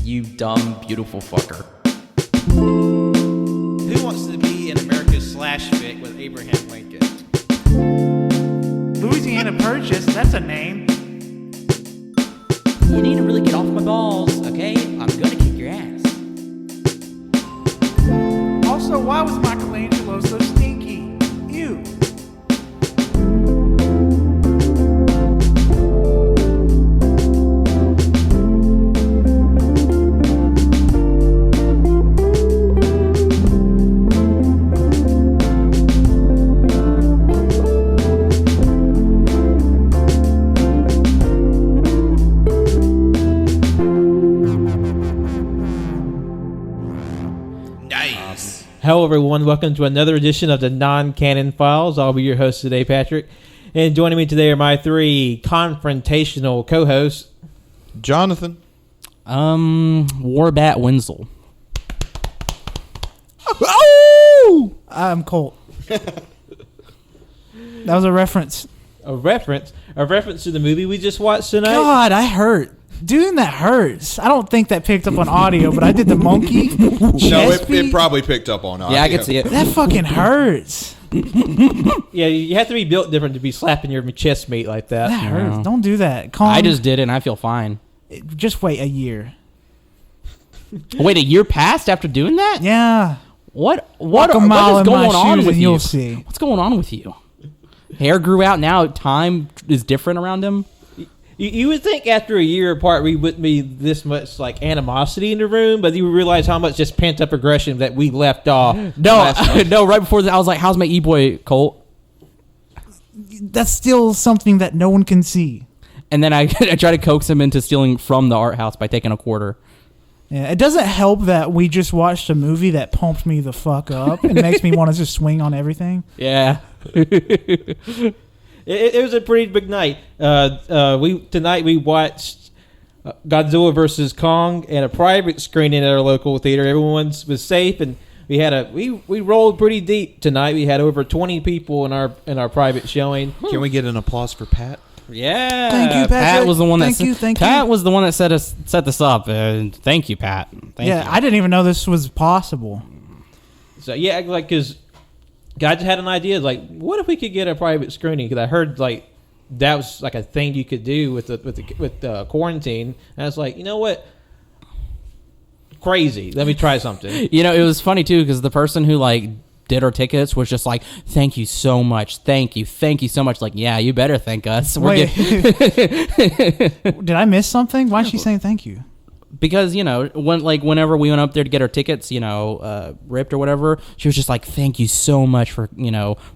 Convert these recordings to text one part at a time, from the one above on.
you dumb, beautiful fucker. Who wants to be in America's slash fic with Abraham Lincoln? Louisiana Purchase, that's a name. You need to really get off my balls, okay? I'm gonna kick your ass. Also, why was Michelangelo so stinky? Ew. Hello, everyone. Welcome to another edition of the Non-Canon Files. I'll be your host today, Patrick. And joining me today are my three confrontational co-hosts. Jonathan. Warbat Wenzel. Oh! I'm Colt. That was a reference. A reference to the movie we just watched tonight. God, I hurt. Doing that hurts. I don't think that picked up on audio, but I did the monkey. No, it probably picked up on audio. Yeah, I can see it. That fucking hurts. Yeah, you have to be built different to be slapping your chest mate like that. That hurts. Yeah. Don't do that. Calm. I just did it and I feel fine. Just wait a year. Wait, a year passed after doing that? Yeah. What is Walk a mile in going my on shoes with and you? you'll see. What's going on with you? Hair grew out now. Time is different around him. You would think after a year apart we wouldn't be this much like animosity in the room, but you would realize how much just pent up aggression that we left off. No, no. Right before that, I was like, "How's my e-boy, Colt?" That's still something that no one can see. And then I try to coax him into stealing from the art house by taking a quarter. Yeah, it doesn't help that we just watched a movie that pumped me the fuck up and makes me want to just swing on everything. Yeah. It was a pretty big night. Tonight we watched Godzilla vs. Kong and a private screening at our local theater. Everyone was safe, and we rolled pretty deep tonight. We had over 20 people in our private showing. Can we get an applause for Pat? Yeah. Thank you, Patrick. Pat was the one Thank you. Pat was the one that set this up. Thank you, Pat. Thank you. I didn't even know this was possible. So yeah, like because I just had an idea. Like, what if we could get a private screening? Because I heard like that was like a thing you could do with the quarantine. And I was like, you know what? Crazy. Let me try something. You know, it was funny too because the person who like did our tickets was just like, "Thank you so much, thank you so much." Like, yeah, you better thank us. Wait, did I miss something? Why is she saying thank you? Because, you know, whenever we went up there to get our tickets, you know, ripped or whatever, she was just like, "Thank you so much for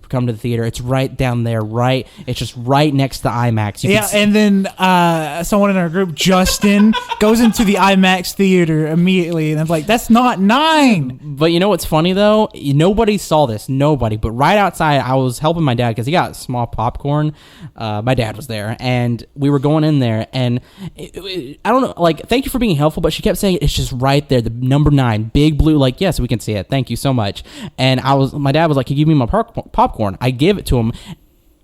coming to the theater. It's right down there, right? It's just right next to the IMAX." And then someone in our group, Justin, goes into the IMAX theater immediately, and I'm like, "That's not 9." But you know what's funny though? Nobody saw this, nobody. But right outside, I was helping my dad because he got small popcorn. My dad was there, and we were going in there, and I don't know, like, thank you for being helpful, but she kept saying it's just right there, the number 9, big blue, like, yes, we can see it, thank you so much. And my dad was like, "Can you give me my popcorn?" I give it to him.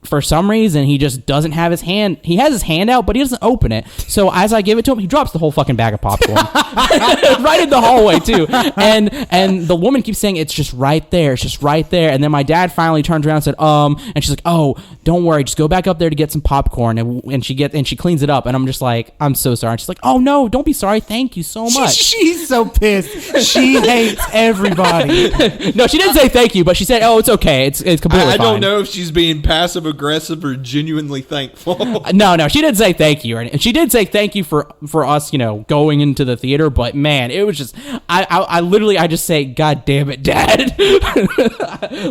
For some reason, he just doesn't have his hand. He has his hand out, but he doesn't open it. So as I give it to him, he drops the whole fucking bag of popcorn right in the hallway too. And the woman keeps saying it's just right there. It's just right there. And then my dad finally turns around and said, and she's like, "Oh, don't worry, just go back up there to get some popcorn." And she cleans it up. And I'm just like, "I'm so sorry." And she's like, "Oh no, don't be sorry. Thank you so much." She's so pissed. She hates everybody. No, she didn't say thank you, but she said, "Oh, it's okay. It's completely fine." I don't know if she's being passive aggressive or genuinely thankful. No, she didn't say thank you, and she did say thank you for us, going into the theater. But man, it was just I just say, "God damn it, Dad!"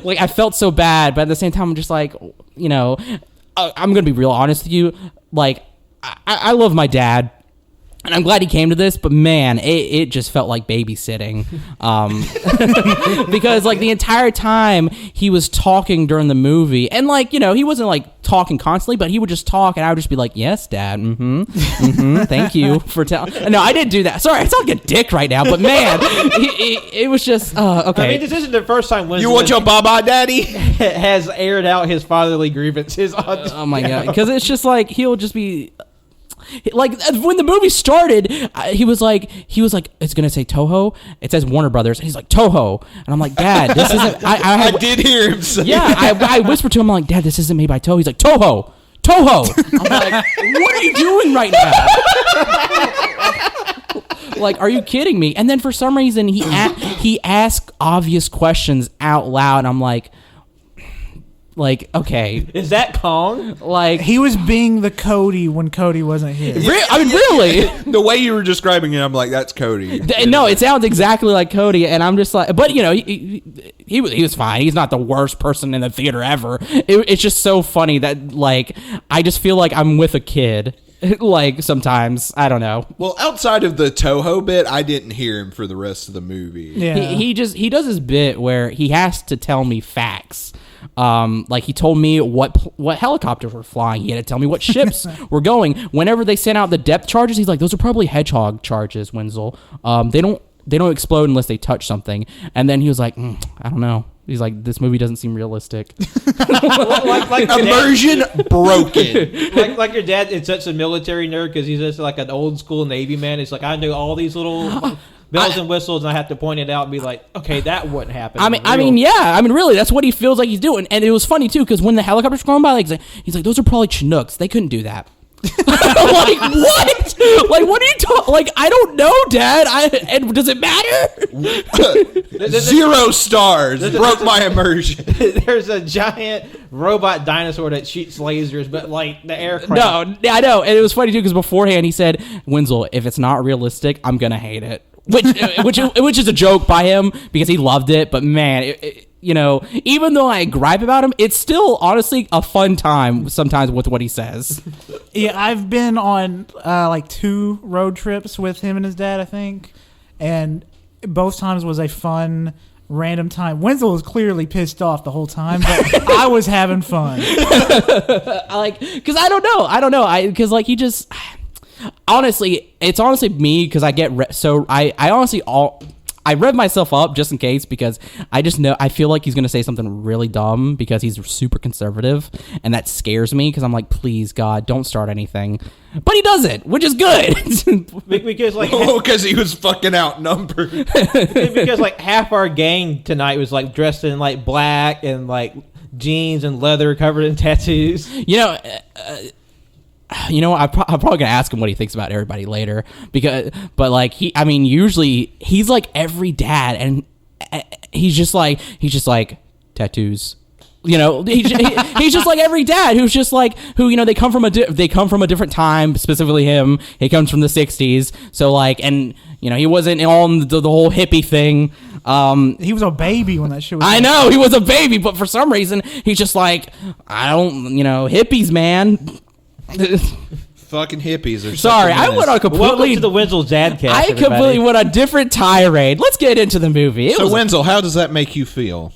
Like, I felt so bad, but at the same time, I'm just like, I'm gonna be real honest with you. Like, I love my dad. And I'm glad he came to this, but man, it just felt like babysitting. Because like the entire time he was talking during the movie, and like, he wasn't like talking constantly, but he would just talk, and I would just be like, "Yes, Dad, thank you for telling." No, I didn't do that. Sorry, I sound like a dick right now, but man, it was just okay. I mean, this isn't the first time You want your baba daddy? has aired out his fatherly grievances on Oh my God, because it's just like he'll just be. Like when the movie started, he was like, it's gonna say Toho. It says Warner Brothers, and he's like Toho, and I'm like, Dad, this isn't. I did hear him say. Yeah, I whispered to him, I'm like, Dad, this isn't made by Toho. He's like, Toho. I'm like, what are you doing right now? Like, are you kidding me? And then for some reason, he asked obvious questions out loud, and I'm like, okay. Is that Kong? Like, He was being the Cody when Cody wasn't here. I mean, really? The way you were describing it, I'm like, that's Cody. No, it sounds exactly like Cody, and I'm just like, but you know, he was fine. He's not the worst person in the theater ever. It's just so funny that like I just feel like I'm with a kid. Like sometimes I don't know. Well, outside of the Toho bit, I didn't hear him for the rest of the movie. Yeah. He does this bit where he has to tell me facts. Like he told me what helicopters were flying. He had to tell me what ships were going. Whenever they sent out the depth charges, he's like, "Those are probably hedgehog charges, Wenzel. They don't explode unless they touch something." And then he was like, "I don't know." He's like, "This movie doesn't seem realistic." like Immersion broken. like your dad is such a military nerd because he's just like an old school Navy man. It's like I know all these little bells and whistles, and I have to point it out and be like, okay, that wouldn't happen. I mean, really, that's what he feels like he's doing. And it was funny too because when the helicopters were going by, like he's like, "Those are probably Chinooks. They couldn't do that." Like what? Like what are you talking? Like I don't know, Dad. And does it matter? 0 stars. Broke my immersion. There's a giant robot dinosaur that shoots lasers, but like the aircraft. No, I know. And it was funny too because beforehand he said, "Wenzel, if it's not realistic, I'm gonna hate it." Which is a joke by him because he loved it. But man, you know, even though I gripe about him, it's still honestly a fun time sometimes with what he says. Yeah, I've been on like 2 road trips with him and his dad, I think, and both times was a fun random time. Wenzel was clearly pissed off the whole time, but I was having fun. Because I don't know, because like he just. Honestly, it's honestly me because I get I rev myself up just in case because I just know I feel like he's gonna say something really dumb because he's super conservative and that scares me because I'm like, please God, don't start anything. But he doesn't, which is good. Because like because he was fucking outnumbered. Because like half our gang tonight was like dressed in like black and like jeans and leather covered in tattoos. You know, I'm probably gonna ask him what he thinks about everybody later but like usually he's like every dad, and he's just like tattoos. You know, he's just like every dad who's just like you know they come from a different time. Specifically, him, he comes from the '60s. So like, and you know, he wasn't on the whole hippie thing. He was a baby when that shit was. I know he was a baby, but for some reason he's just like, I don't, you know, hippies, man. Fucking hippies are. Sorry, I went on Welcome completely. to the Wenzel's Dadcast. I completely went on a different tirade. Let's get into the movie. So Wenzel, how does that make you feel?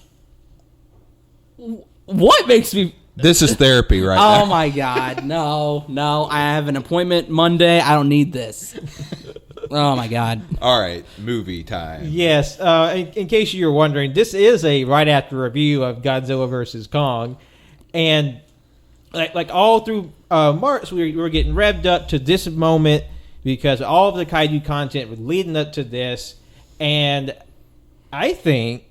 What makes me? This is therapy right now. Oh my God, no! I have an appointment Monday. I don't need this. Oh my God! All right, movie time. Yes, in case you were wondering, this is a right after review of Godzilla vs. Kong, and like all through March, we were getting revved up to this moment because all of the kaiju content was leading up to this, and I think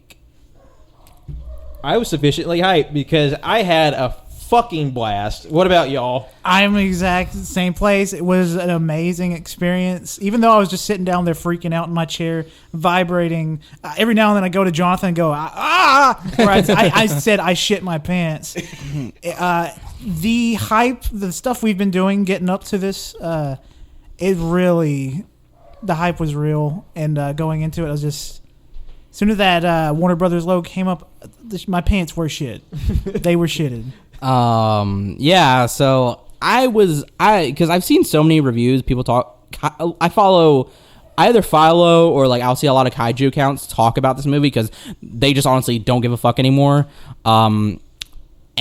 I was sufficiently hyped because I had a fucking blast. What about y'all? I'm in the exact same place. It was an amazing experience. Even though I was just sitting down there freaking out in my chair, vibrating. Every now and then I go to Jonathan and go, Where I said I shit my pants. The hype, the stuff we've been doing getting up to this, it really, the hype was real. And going into it, I was just, as soon as that Warner Brothers logo came up, my pants were shit. They were shitted. Yeah, so because I've seen so many reviews, people talk, I either follow or like I'll see a lot of kaiju accounts talk about this movie because they just honestly don't give a fuck anymore.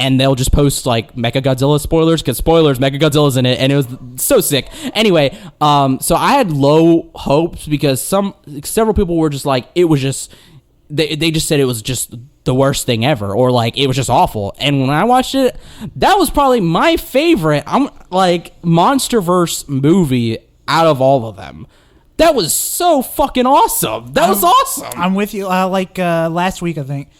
And they'll just post like Mechagodzilla spoilers because Mechagodzilla's in it and it was so sick. Anyway, so I had low hopes because several people were just like, it was just they just said it was just the worst thing ever, or like it was just awful. And when I watched it, that was probably my favorite MonsterVerse movie out of all of them. That was so fucking awesome. That was awesome. I'm with you. Last week, I think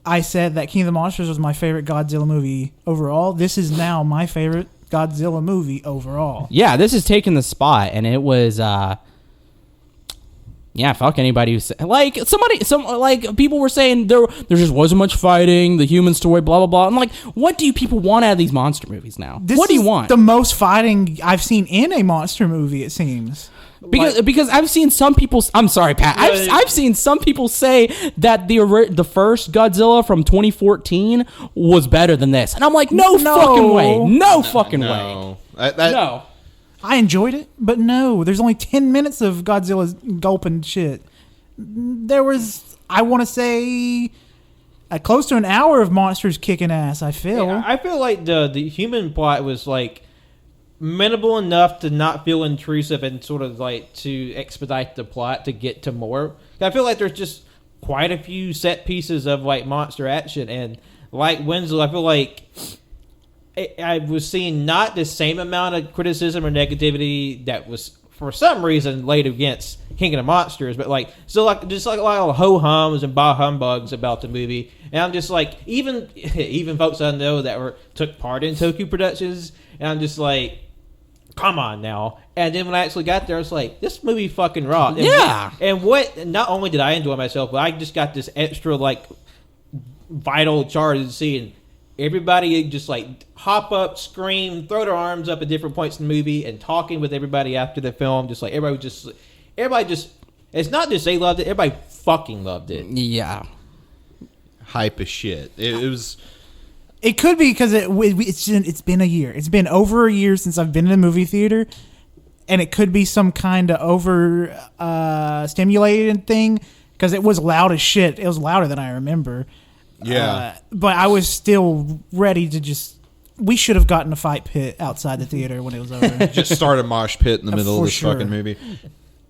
I said that King of the Monsters was my favorite Godzilla movie overall. This is now my favorite Godzilla movie overall. Yeah, this is taking the spot, and it was. Yeah, fuck anybody who said, like, people were saying there just wasn't much fighting, the human story, blah, blah, blah. I'm like, what do you people want out of these monster movies now? What do you want? The most fighting I've seen in a monster movie, it seems. Because I've seen some people, I'm sorry, Pat, I've seen some people say that the first Godzilla from 2014 was better than this. And I'm like, no fucking way. No fucking way. No. I enjoyed it, but no, there's only 10 minutes of Godzilla's gulping shit. There was, I want to say, close to an hour of monsters kicking ass, I feel. Yeah, I feel like the human plot was, like, minimal enough to not feel intrusive and sort of, like, to expedite the plot to get to more. I feel like there's just quite a few set pieces of, like, monster action, and like Winslow, I feel like I was seeing not the same amount of criticism or negativity that was for some reason laid against King of the Monsters, but like still like just like a lot of ho hums and bah humbugs about the movie. And I'm just like, even folks I know that took part in Toku Productions, and I'm just like, come on now. And then when I actually got there, I was like, this movie fucking rocked. And what not only did I enjoy myself, but I just got this extra like vital charge of seeing everybody just like hop up, scream, throw their arms up at different points in the movie, and talking with everybody after the film. Just like everybody just, it's not just they loved it, everybody fucking loved it. Yeah. Hype as shit. It was. It could be because it's been a year. It's been over a year since I've been in a movie theater, and it could be some kind of over stimulated thing because it was loud as shit. It was louder than I remember. Yeah. But I was still ready to just... We should have gotten a fight pit outside the theater when it was over. Just start a mosh pit in the middle of this sure. fucking movie.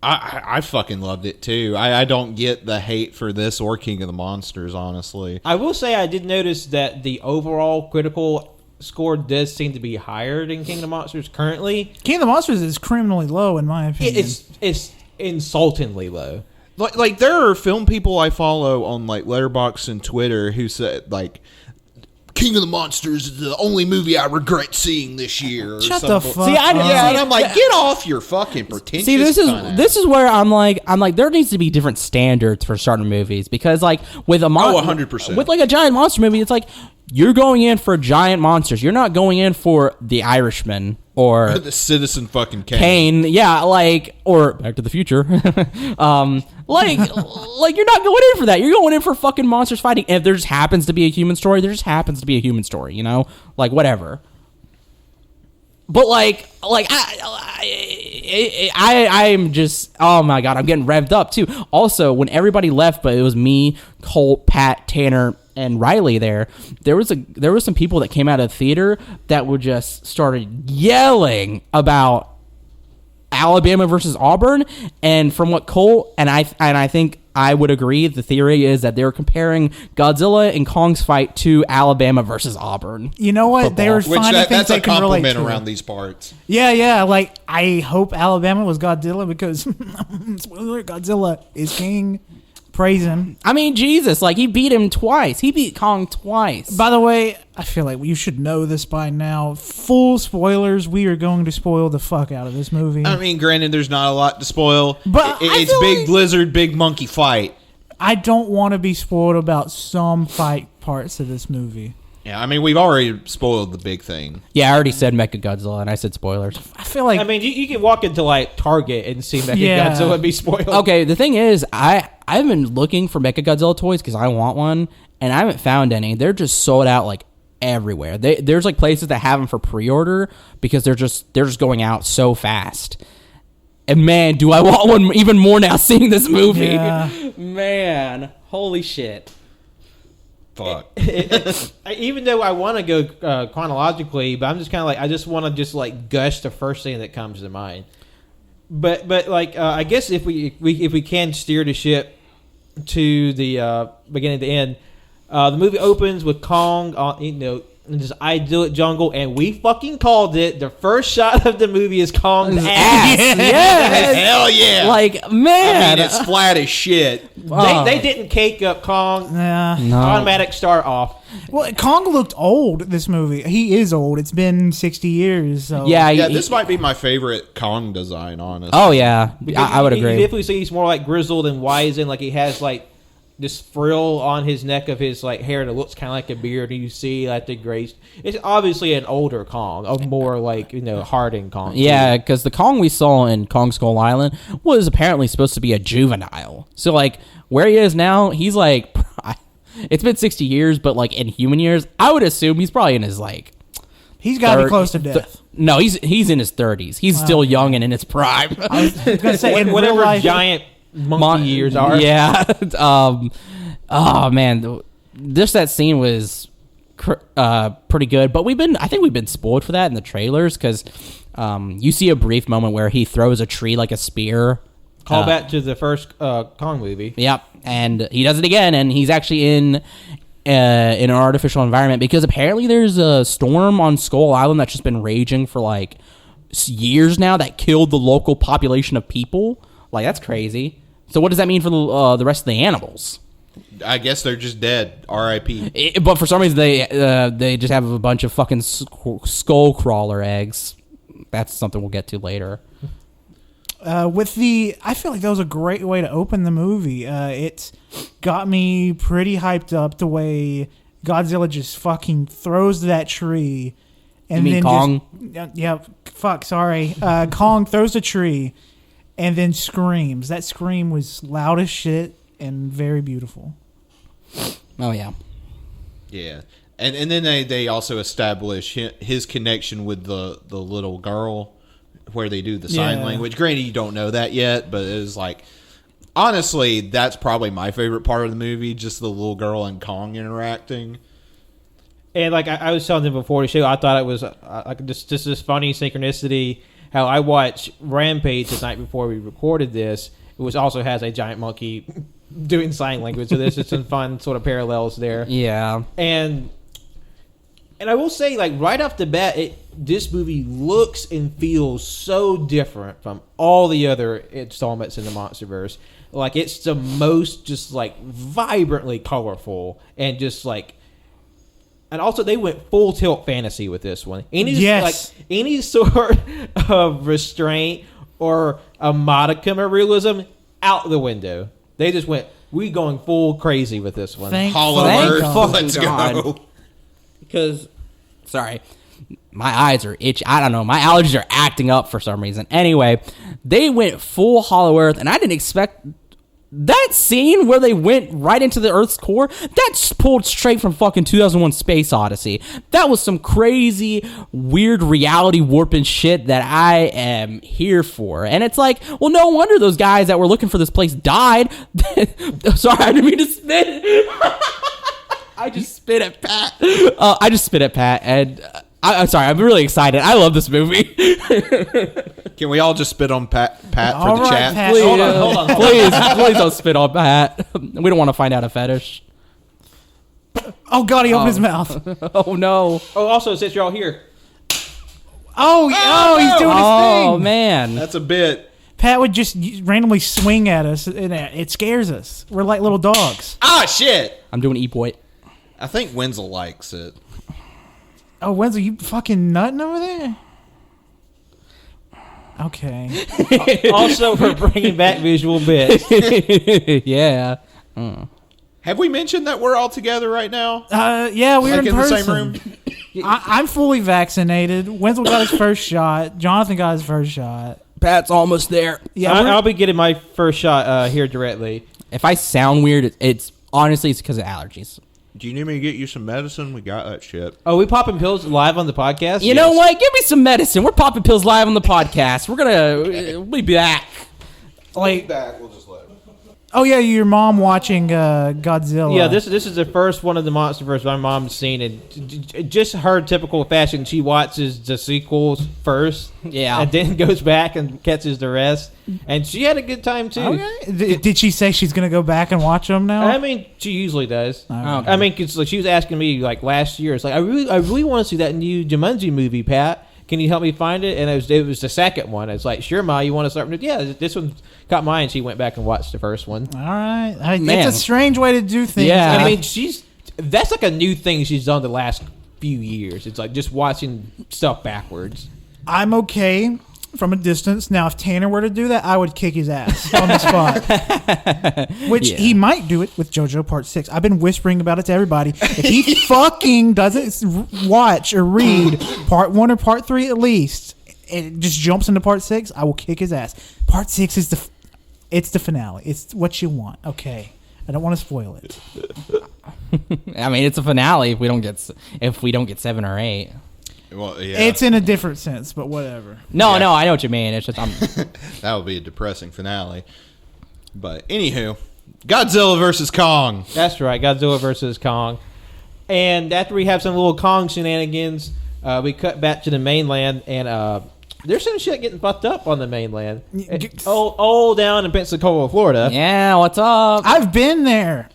I fucking loved it, too. I don't get the hate for this or King of the Monsters, honestly. I will say I did notice that the overall critical score does seem to be higher than King of the Monsters currently. King of the Monsters is criminally low, in my opinion. It's insultingly low. Like there are film people I follow on like Letterboxd and Twitter who said like King of the Monsters is the only movie I regret seeing this year. Shut the fuck See, up. And I'm like, get off your fucking pretentious. See, this is where I'm like there needs to be different standards for certain movies, because like with a 100%. with like a giant monster movie, it's like you're going in for giant monsters. You're not going in for The Irishman or the Citizen fucking Kane. Yeah, like, or Back to the Future. Like you're not going in for that. You're going in for fucking monsters fighting. And if there just happens to be a human story, there just happens to be a human story, you know? Like, whatever. But I'm just, oh my God, I'm getting revved up too. Also, when everybody left, but it was me, Colt, Pat, Tanner, and Riley there was some people that came out of the theater that would just started yelling about Alabama versus Auburn, and from what Cole and I think I would agree, the theory is that they were comparing Godzilla and Kong's fight to Alabama verers Auburn. You know what? Football. They were finding things they can relate to. That's a compliment around these parts. Yeah. Like, I hope Alabama was Godzilla because spoiler, Godzilla is king. Praise him. I mean, Jesus, like, he beat him twice. He beat Kong twice. By the way, I feel like you should know this by now. Full spoilers. We are going to spoil the fuck out of this movie. I mean, granted, there's not a lot to spoil. But it's big lizard, big monkey fight. I don't want to be spoiled about some fight parts of this movie. Yeah, I mean, we've already spoiled the big thing. Yeah, I already said Mechagodzilla, and I said spoilers. I feel like... I mean, you can walk into, like, Target and see Mechagodzilla and be spoiled. Okay, the thing is, I've been looking for Mechagodzilla toys because I want one, and I haven't found any. They're just sold out, like, everywhere. There's, like, places that have them for pre-order because they're just going out so fast. And, man, do I want one even more now seeing this movie. Yeah. Man, holy shit. Fuck. Even though I want to go chronologically, but I'm just kind of like, I just want to just like gush the first thing that comes to mind. But like I guess if we can steer the ship to the beginning to end. The movie opens with Kong on, in this idyllic jungle, and we fucking called it. The first shot of the movie is Kong's ass. Yes. Hell yeah! Like, man. I mean, it's flat as shit. They didn't cake up Kong. Yeah. No. Automatic start off. Well, Kong looked old. This movie, he is old. It's been 60 years. So. Yeah, Yeah, this might be my favorite Kong design, honestly. Oh, yeah. I would You agree. definitely see he's more like grizzled and wizened. Like he has like this frill on his neck of his like hair that looks kind of like a beard. And you see like the gray. It's obviously an older Kong, a more like hardened Kong. Yeah, because the Kong we saw in Kong Skull Island was apparently supposed to be a juvenile. So, like, where he is now, he's like, it's been 60 years, but like in human years, I would assume he's probably in his like. He's got to be close to death. No, he's in his 30s. He's still young and in his prime. I was gonna say in whatever real life, giant monkey years are. Yeah. Oh man, just that scene was pretty good. But I think we've been spoiled for that in the trailers because you see a brief moment where he throws a tree like a spear. Call back to the first Kong movie. Yep, and he does it again, and he's actually in an artificial environment because apparently there's a storm on Skull Island that's just been raging for like years now that killed the local population of people. Like, that's crazy. So what does that mean for the rest of the animals? I guess they're just dead. R.I.P. But for some reason they just have a bunch of fucking skull crawler eggs. That's something we'll get to later. I feel like that was a great way to open the movie. It got me pretty hyped up the way Godzilla just fucking throws that tree. And You mean then Kong? Sorry. Kong throws the tree and then screams. That scream was loud as shit and very beautiful. Oh, yeah. Yeah. And then they also establish his connection with the little girl where they do the sign language. Granted, you don't know that yet, but it was like, honestly, that's probably my favorite part of the movie, just the little girl and Kong interacting. And like I was telling them before the show, I thought it was like just this funny synchronicity. How I watched Rampage the night before we recorded this. It was also has a giant monkey doing sign language, so there's just some fun sort of parallels there. Yeah. And I will say, like right off the bat, this movie looks and feels so different from all the other installments in the MonsterVerse. Like it's the most just like vibrantly colorful and just like. And also, they went full tilt fantasy with this one. Any sort of restraint or a modicum of realism out the window. They just went, we going full crazy with this one. Hollow Thank Earth, fucking let's God. go. Because, sorry, my eyes are itchy. I don't know. My allergies are acting up for some reason. Anyway, they went full Hollow Earth, and I didn't expect that scene where they went right into the Earth's core. That's pulled straight from fucking 2001 Space Odyssey. That was some crazy, weird reality warping shit that I am here for. And it's like, well, no wonder those guys that were looking for this place died. Sorry, I didn't mean to spit. I just spit at Pat. And I'm sorry, I'm really excited. I love this movie. Can we all just spit on Pat for All the right, chat? Pat. Please, Hold on. please don't spit on Pat. We don't want to find out a fetish. Oh, God, he opened his mouth. Oh, no. Oh, also, since you're all here, Oh, he's doing his Oh, thing. man. That's a bit. Pat would just randomly swing at us, and it scares us. We're like little dogs. Ah, shit. I'm doing E-Boy. I think Wenzel likes it. Oh, Wenzel, you fucking nutting over there? Okay. also for bringing back visual bits. Yeah. Have we mentioned that we're all together right now? Yeah, we're Like in in the person. same room? I'm fully vaccinated. Wenzel got his first shot. Jonathan got his first shot. Pat's almost there. Yeah, I'll be getting my first shot here directly. If I sound weird, it's because of allergies. Do you need me to get you some medicine? We got that shit. Oh, we popping pills live on the podcast? You know what? Give me some medicine. We're popping pills live on the podcast. We'll be back. like Back, we'll just let Oh yeah, your mom watching Godzilla. Yeah, this is the first one of the MonsterVerse my mom's seen, and just her typical fashion, she watches the sequels first, Yeah. and then goes back and catches the rest, and she had a good time too. Okay. Did she say she's gonna go back and watch them now? I mean, she usually does. Okay. I mean, cause like, she was asking me like last year. It's like I really want to see that new Jumanji movie, Pat. Can you help me find it? And it was the second one. It's like, sure, Ma, you want to start? Yeah, this one caught my eye, and she went back and watched the first one. All right, Man. it's a strange way to do things. Yeah. I mean, that's like a new thing she's done the last few years. It's like just watching stuff backwards. I'm okay from a distance. Now, if Tanner were to do that, I would kick his ass on the spot. Which Yeah. he might do it with JoJo Part 6. I've been whispering about it to everybody. If he fucking doesn't watch or read Part 1 or Part 3 at least, and just jumps into Part 6, I will kick his ass. Part 6 is it's the finale. It's what you want. Okay. I don't want to spoil it. I mean, it's a finale if we don't get 7 or 8. Well, yeah. It's in a different sense, but whatever. No, Yeah. no, I know what you mean. It's just That would be a depressing finale. But anywho, Godzilla versus Kong. That's right, Godzilla versus Kong. And after we have some little Kong shenanigans, we cut back to the mainland, and there's some shit getting fucked up on the mainland. All down in Pensacola, Florida. yeah. What's up? I've been there.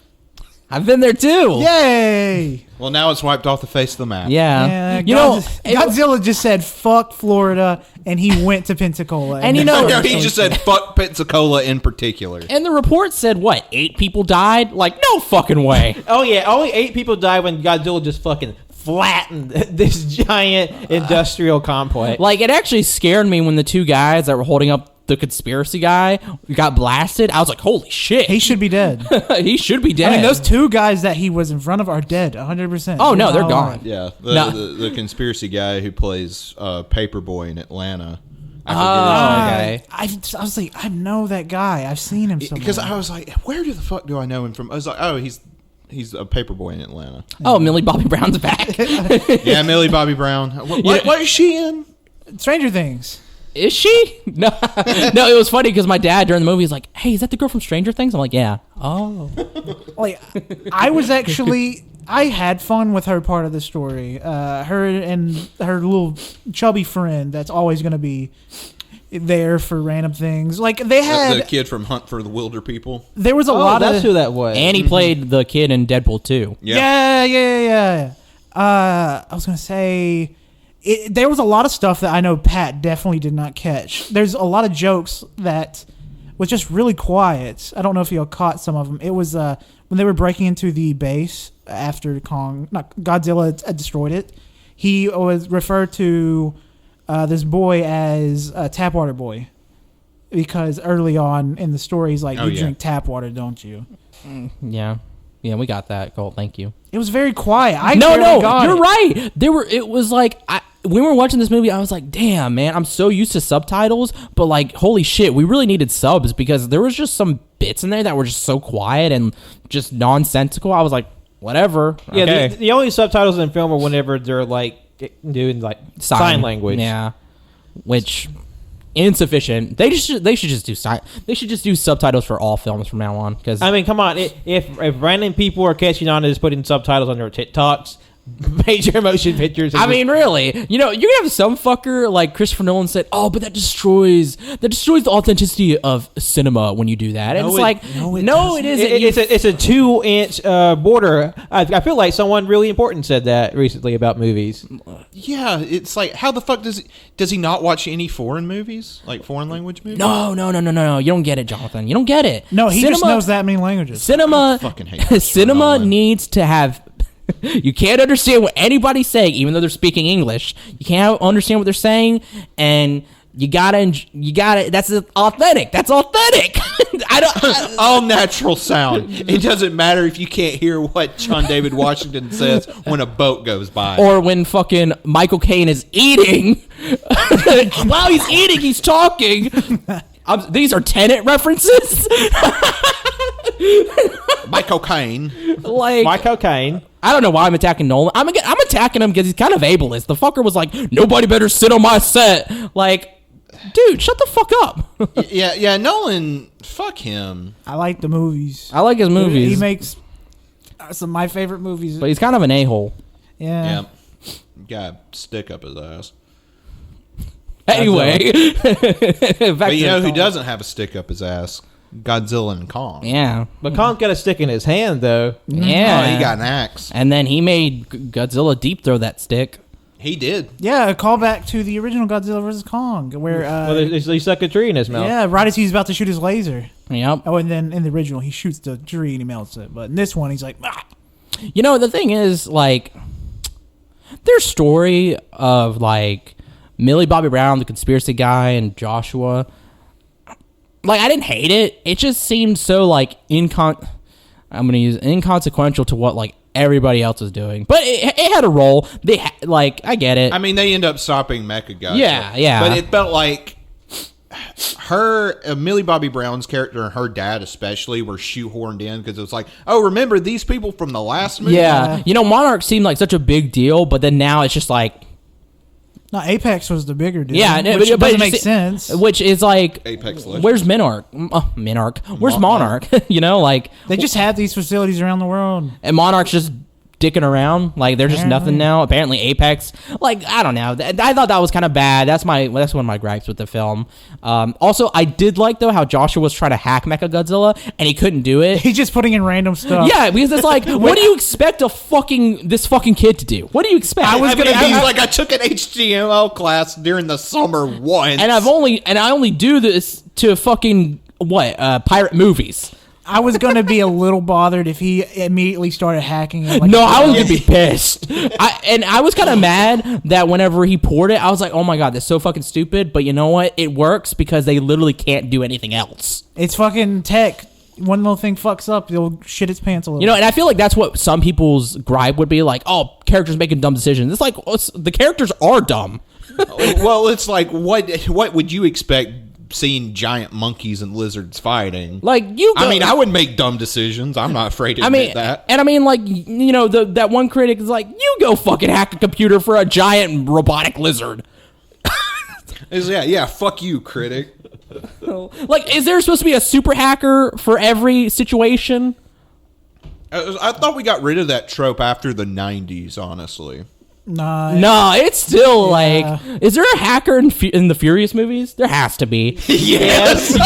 I've been there too. Yay! Well, now it's wiped off the face of the map. Yeah. You know, Godzilla just said "fuck Florida" and he went to Pensacola. And you know- No, he just said fuck Pensacola in particular. And the report said what? 8 people died? Like, no fucking way. Oh yeah, only 8 people died when Godzilla just fucking flattened this giant industrial complex. Like, it actually scared me when the 2 guys that were holding up the conspiracy guy got blasted. I was like, holy shit. he should be dead. He should be dead. I mean, those 2 guys that he was in front of are dead, 100%. Oh, no, they're gone. Yeah, No. the conspiracy guy who plays Paperboy in Atlanta. Okay. I was like, I know that guy. I've seen him somewhere. Because I was like, where the fuck do I know him from? I was like, oh, he's a Paperboy in Atlanta. Oh, Millie Bobby Brown's back. Yeah, Millie Bobby Brown. What is she in? Stranger Things. Is she? No. No, it was funny because my dad during the movie was like, hey, is that the girl from Stranger Things? I'm like, yeah. Oh. Like, I had fun with her part of the story. Her and her little chubby friend that's always going to be there for random things. Like, they had... The kid from Hunt for the Wilder People. There was a lot that's of... who that was. And he played the kid in Deadpool 2. Yeah. I was going to say... there was a lot of stuff that I know Pat definitely did not catch. There's a lot of jokes that was just really quiet. I don't know if you all caught some of them. It was when they were breaking into the base after Godzilla had destroyed it. He was referred to this boy as a tap water boy because early on in the story he's like, you drink tap water, don't you? Yeah. Yeah, we got that, Colt. Thank you. It was very quiet. No, you're right. It was like, when we were watching this movie, I was like, damn, man, I'm so used to subtitles, but like, holy shit, we really needed subs because there was just some bits in there that were just so quiet and just nonsensical. I was like, whatever. Yeah, okay. the only subtitles in film are whenever they're like doing like sign language. Yeah, which insufficient. They should just do subtitles for all films from now on. Because I mean, come on, if random people are catching on to just putting subtitles on their TikToks, major motion pictures. I mean, really, you're gonna have some fucker like Christopher Nolan said, "Oh, but that destroys the authenticity of cinema when you do that." And it isn't. It's a 2-inch border. I feel like someone really important said that recently about movies. Yeah, it's like, how the fuck does he not watch any foreign movies, like foreign language movies? No. You don't get it, Jonathan. You don't get it. No, he just knows that many languages. Cinema, fucking hate Christopher cinema Nolan. needs to have. You can't understand what anybody's saying, even though they're speaking English. You can't understand what they're saying, and you gotta. That's authentic. That's authentic. All natural sound. It doesn't matter if you can't hear what John David Washington says when a boat goes by. Or when fucking Michael Caine is eating. While he's eating, he's talking. These are Tenet references. Michael Caine. Michael Caine. I don't know why I'm attacking Nolan. I'm attacking him because he's kind of ableist. The fucker was like, nobody better sit on my set. Like, dude, shut the fuck up. Yeah, Nolan, fuck him. I like the movies. I like his movies. He makes some of my favorite movies. But he's kind of an a-hole. Yeah. Got a stick up his ass. Anyway. But you know who doesn't have a stick up his ass? Godzilla and Kong. Yeah. But Kong got a stick in his hand, though. Yeah. Oh, he got an axe. And then he made Godzilla deep throw that stick. He did. Yeah, a callback to the original Godzilla vs. Kong, where He stuck a tree in his mouth. yeah, right as he's about to shoot his laser. Yep. Oh, and then in the original, he shoots the tree and he melts it. But in this one, he's like, ah. You know, the thing is, like, their story of, like, Millie Bobby Brown, the conspiracy guy, and Joshua, like, I didn't hate it. It just seemed so, like, inconsequential to what, like, everybody else was doing. But it had a role. I get it. I mean, they end up stopping Mechagodzilla. Yeah. But it felt like Millie Bobby Brown's character and her dad especially were shoehorned in because it was like, oh, remember these people from the last movie? Yeah. You know, Monarch seemed like such a big deal, but then now it's just like... No, Apex was the bigger deal. Yeah, which but doesn't it make just- sense. Which is like... Apex Legends. Where's Minarch? Where's Monarch? You know, like... They just have these facilities around the world. And Monarch's just dicking around. Like, they're just Apparently. nothing now. Apparently, Apex. Like, I don't know. I thought that was kind of bad. That's one of my gripes with the film. Also, I did like, though, how Joshua was trying to hack Mechagodzilla, and he couldn't do it. He's just putting in random stuff. Yeah, because it's like, what do you expect this fucking kid to do? What do you expect? I took an HTML class during the summer once. And I only do this to fucking, pirate movies. I was going to be a little bothered if he immediately started hacking it. No, I was gonna be pissed. I was kind of mad that whenever he poured it, I was like, "Oh my god, that's so fucking stupid." But you know what? It works because they literally can't do anything else. It's fucking tech. One little thing fucks up, it'll shit its pants a little. You know, and I feel like that's what some people's gripe would be like. Oh, characters making dumb decisions. It's like the characters are dumb. Well, it's like what would you expect? Seeing giant monkeys and lizards fighting. Like I would make dumb decisions. I'm not afraid to admit that. And I mean, like, you know, that one critic is like, you go fucking hack a computer for a giant robotic lizard. Yeah, fuck you, critic. Like, is there supposed to be a super hacker for every situation? I thought we got rid of that trope after the 90s, honestly. Nah. No, it's still like, is there a hacker in the Furious movies? There has to be. Yes.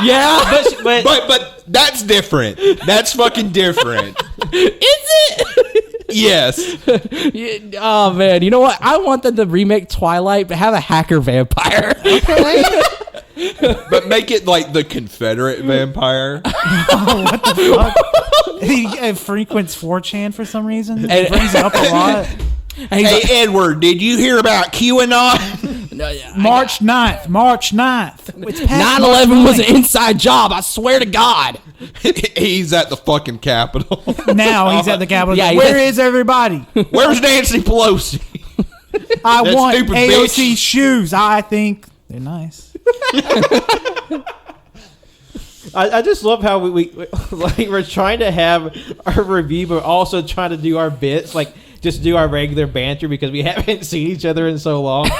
Yeah. But that's different. That's fucking different. Is it? Yes. Oh man, you know what? I want them to remake Twilight, but have a hacker vampire. But make it like the Confederate vampire. What the fuck? He frequents 4chan for some reason. It brings it up a lot. Hey, Edward, did you hear about QAnon? March 9th. It's past 9/11 was an inside job. I swear to God. He's at the fucking Capitol. Now he's at the Capitol. Yeah, Where is everybody? Where's Nancy Pelosi? I That want stupid AOC bitch. shoes. I think they're nice. I just love how we're trying to have our review, but also trying to do our bits, like just do our regular banter because we haven't seen each other in so long.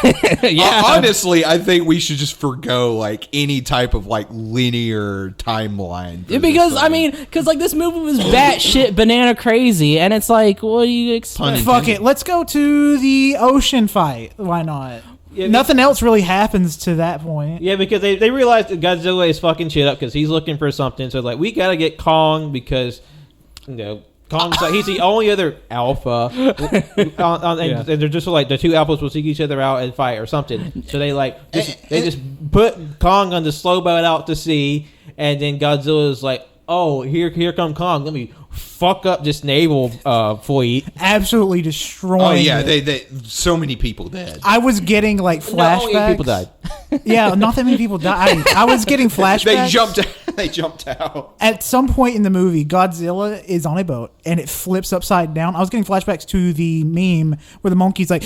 Yeah. Honestly, I think we should just forgo like any type of like linear timeline. for Because this I thing. mean, because like this movie was batshit banana crazy, and it's like, what do you expect? Fuck it. Let's go to the ocean fight. Why not? Yeah, Nothing else really happens to that point. Yeah, because they realized that Godzilla is fucking shit up because he's looking for something. So like, we gotta get Kong because Kong's like he's the only other alpha, and they're just like the two alphas will seek each other out and fight or something. So they just put Kong on the slow boat out to sea, and then Godzilla's like, oh, here come Kong. Let me fuck up this naval fleet. Absolutely destroying. Oh yeah, it. they so many people dead. I was getting like flashbacks. No, only 8 people died. Yeah, not that many people died. I was getting flashbacks. They jumped out. At some point in the movie, Godzilla is on a boat and it flips upside down. I was getting flashbacks to the meme where the monkey's like,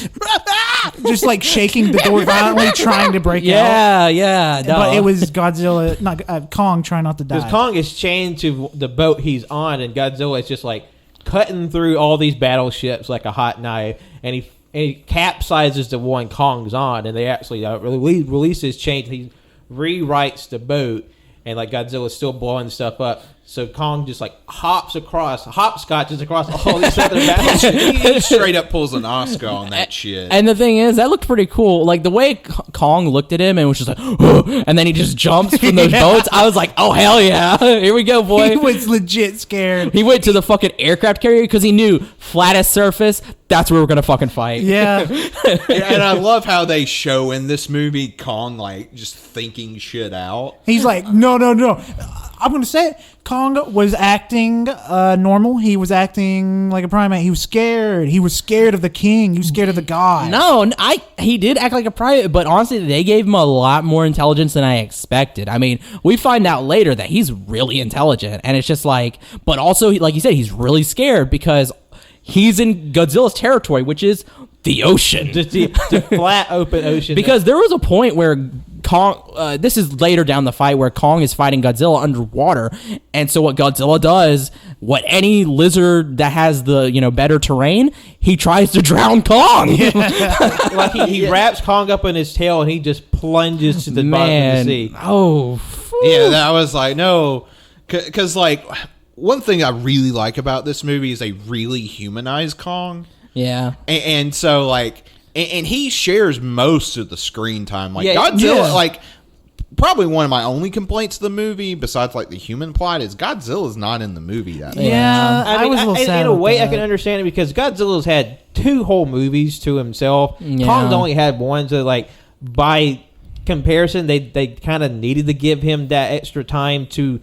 just like shaking the door violently, trying to break out. Yeah. No. But it was Godzilla, not Kong, trying not to die. Because Kong is chained to the boat he's on, and Godzilla is just like cutting through all these battleships like a hot knife, and he he capsizes the one Kong's on, and they actually release his chain. He rewrites the boat, and like Godzilla's still blowing stuff up. So Kong just like hopscotches across all these other battles. He straight up pulls an Oscar on that shit. And the thing is, that looked pretty cool. Like the way Kong looked at him and was just like, oh, and then he just jumps from those boats. I was like, oh hell yeah, here we go, boy. He was legit scared. He went to the fucking aircraft carrier because he knew flattest surface. That's where we're gonna fucking fight. Yeah. And I love how they show in this movie Kong like just thinking shit out. He's like, no. I'm going to say it. Kong was acting normal. He was acting like a primate. He was scared. He was scared of the king. He was scared of the god. No, he did act like a private, but honestly, they gave him a lot more intelligence than I expected. I mean, we find out later that he's really intelligent, and it's just like, but also, like you said, he's really scared because he's in Godzilla's territory, which is the ocean. the flat, open ocean. Because there was a point where Kong, this is later down the fight, where Kong is fighting Godzilla underwater, and so what Godzilla does, what any lizard that has the better terrain, he tries to drown Kong. Like he wraps Kong up in his tail and he just plunges to the bottom of the sea. Oh, yeah, that was like no, because like one thing I really like about this movie is they really humanize Kong. Yeah, and so like. And he shares most of the screen time. Like Yeah, Godzilla, yeah. like probably one of my only complaints of the movie, besides like the human plot, is Godzilla's not in the movie that much. Yeah, I was a little sad in a about way, I that. can understand it because Godzilla's had 2 whole movies to himself. Yeah. Kong's only had one, so like by comparison, they kind of needed to give him that extra time to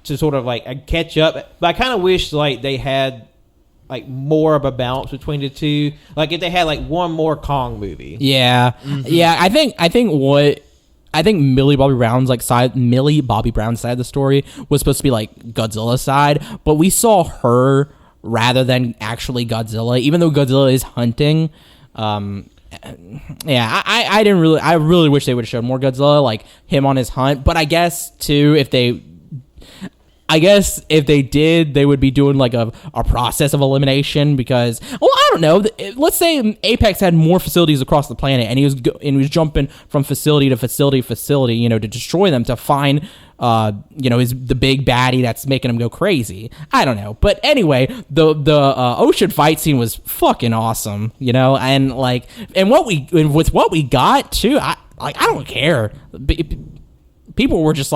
sort of like catch up. But I kind of wish like they had like more of a balance between the two. Like if they had like one more Kong movie. yeah, yeah. I think Millie Bobby Brown's side of the story was supposed to be like Godzilla's side, but we saw her rather than actually Godzilla, even though Godzilla is hunting. Yeah, I really wish they would have shown more Godzilla, like him on his hunt. But I guess too, if they did, they would be doing like a process of elimination because, well, I don't know. Let's say Apex had more facilities across the planet, and he was jumping from facility to facility, to destroy them, to find, the big baddie that's making him go crazy. I don't know, but anyway, the ocean fight scene was fucking awesome, and with what we got too, I don't care. People were just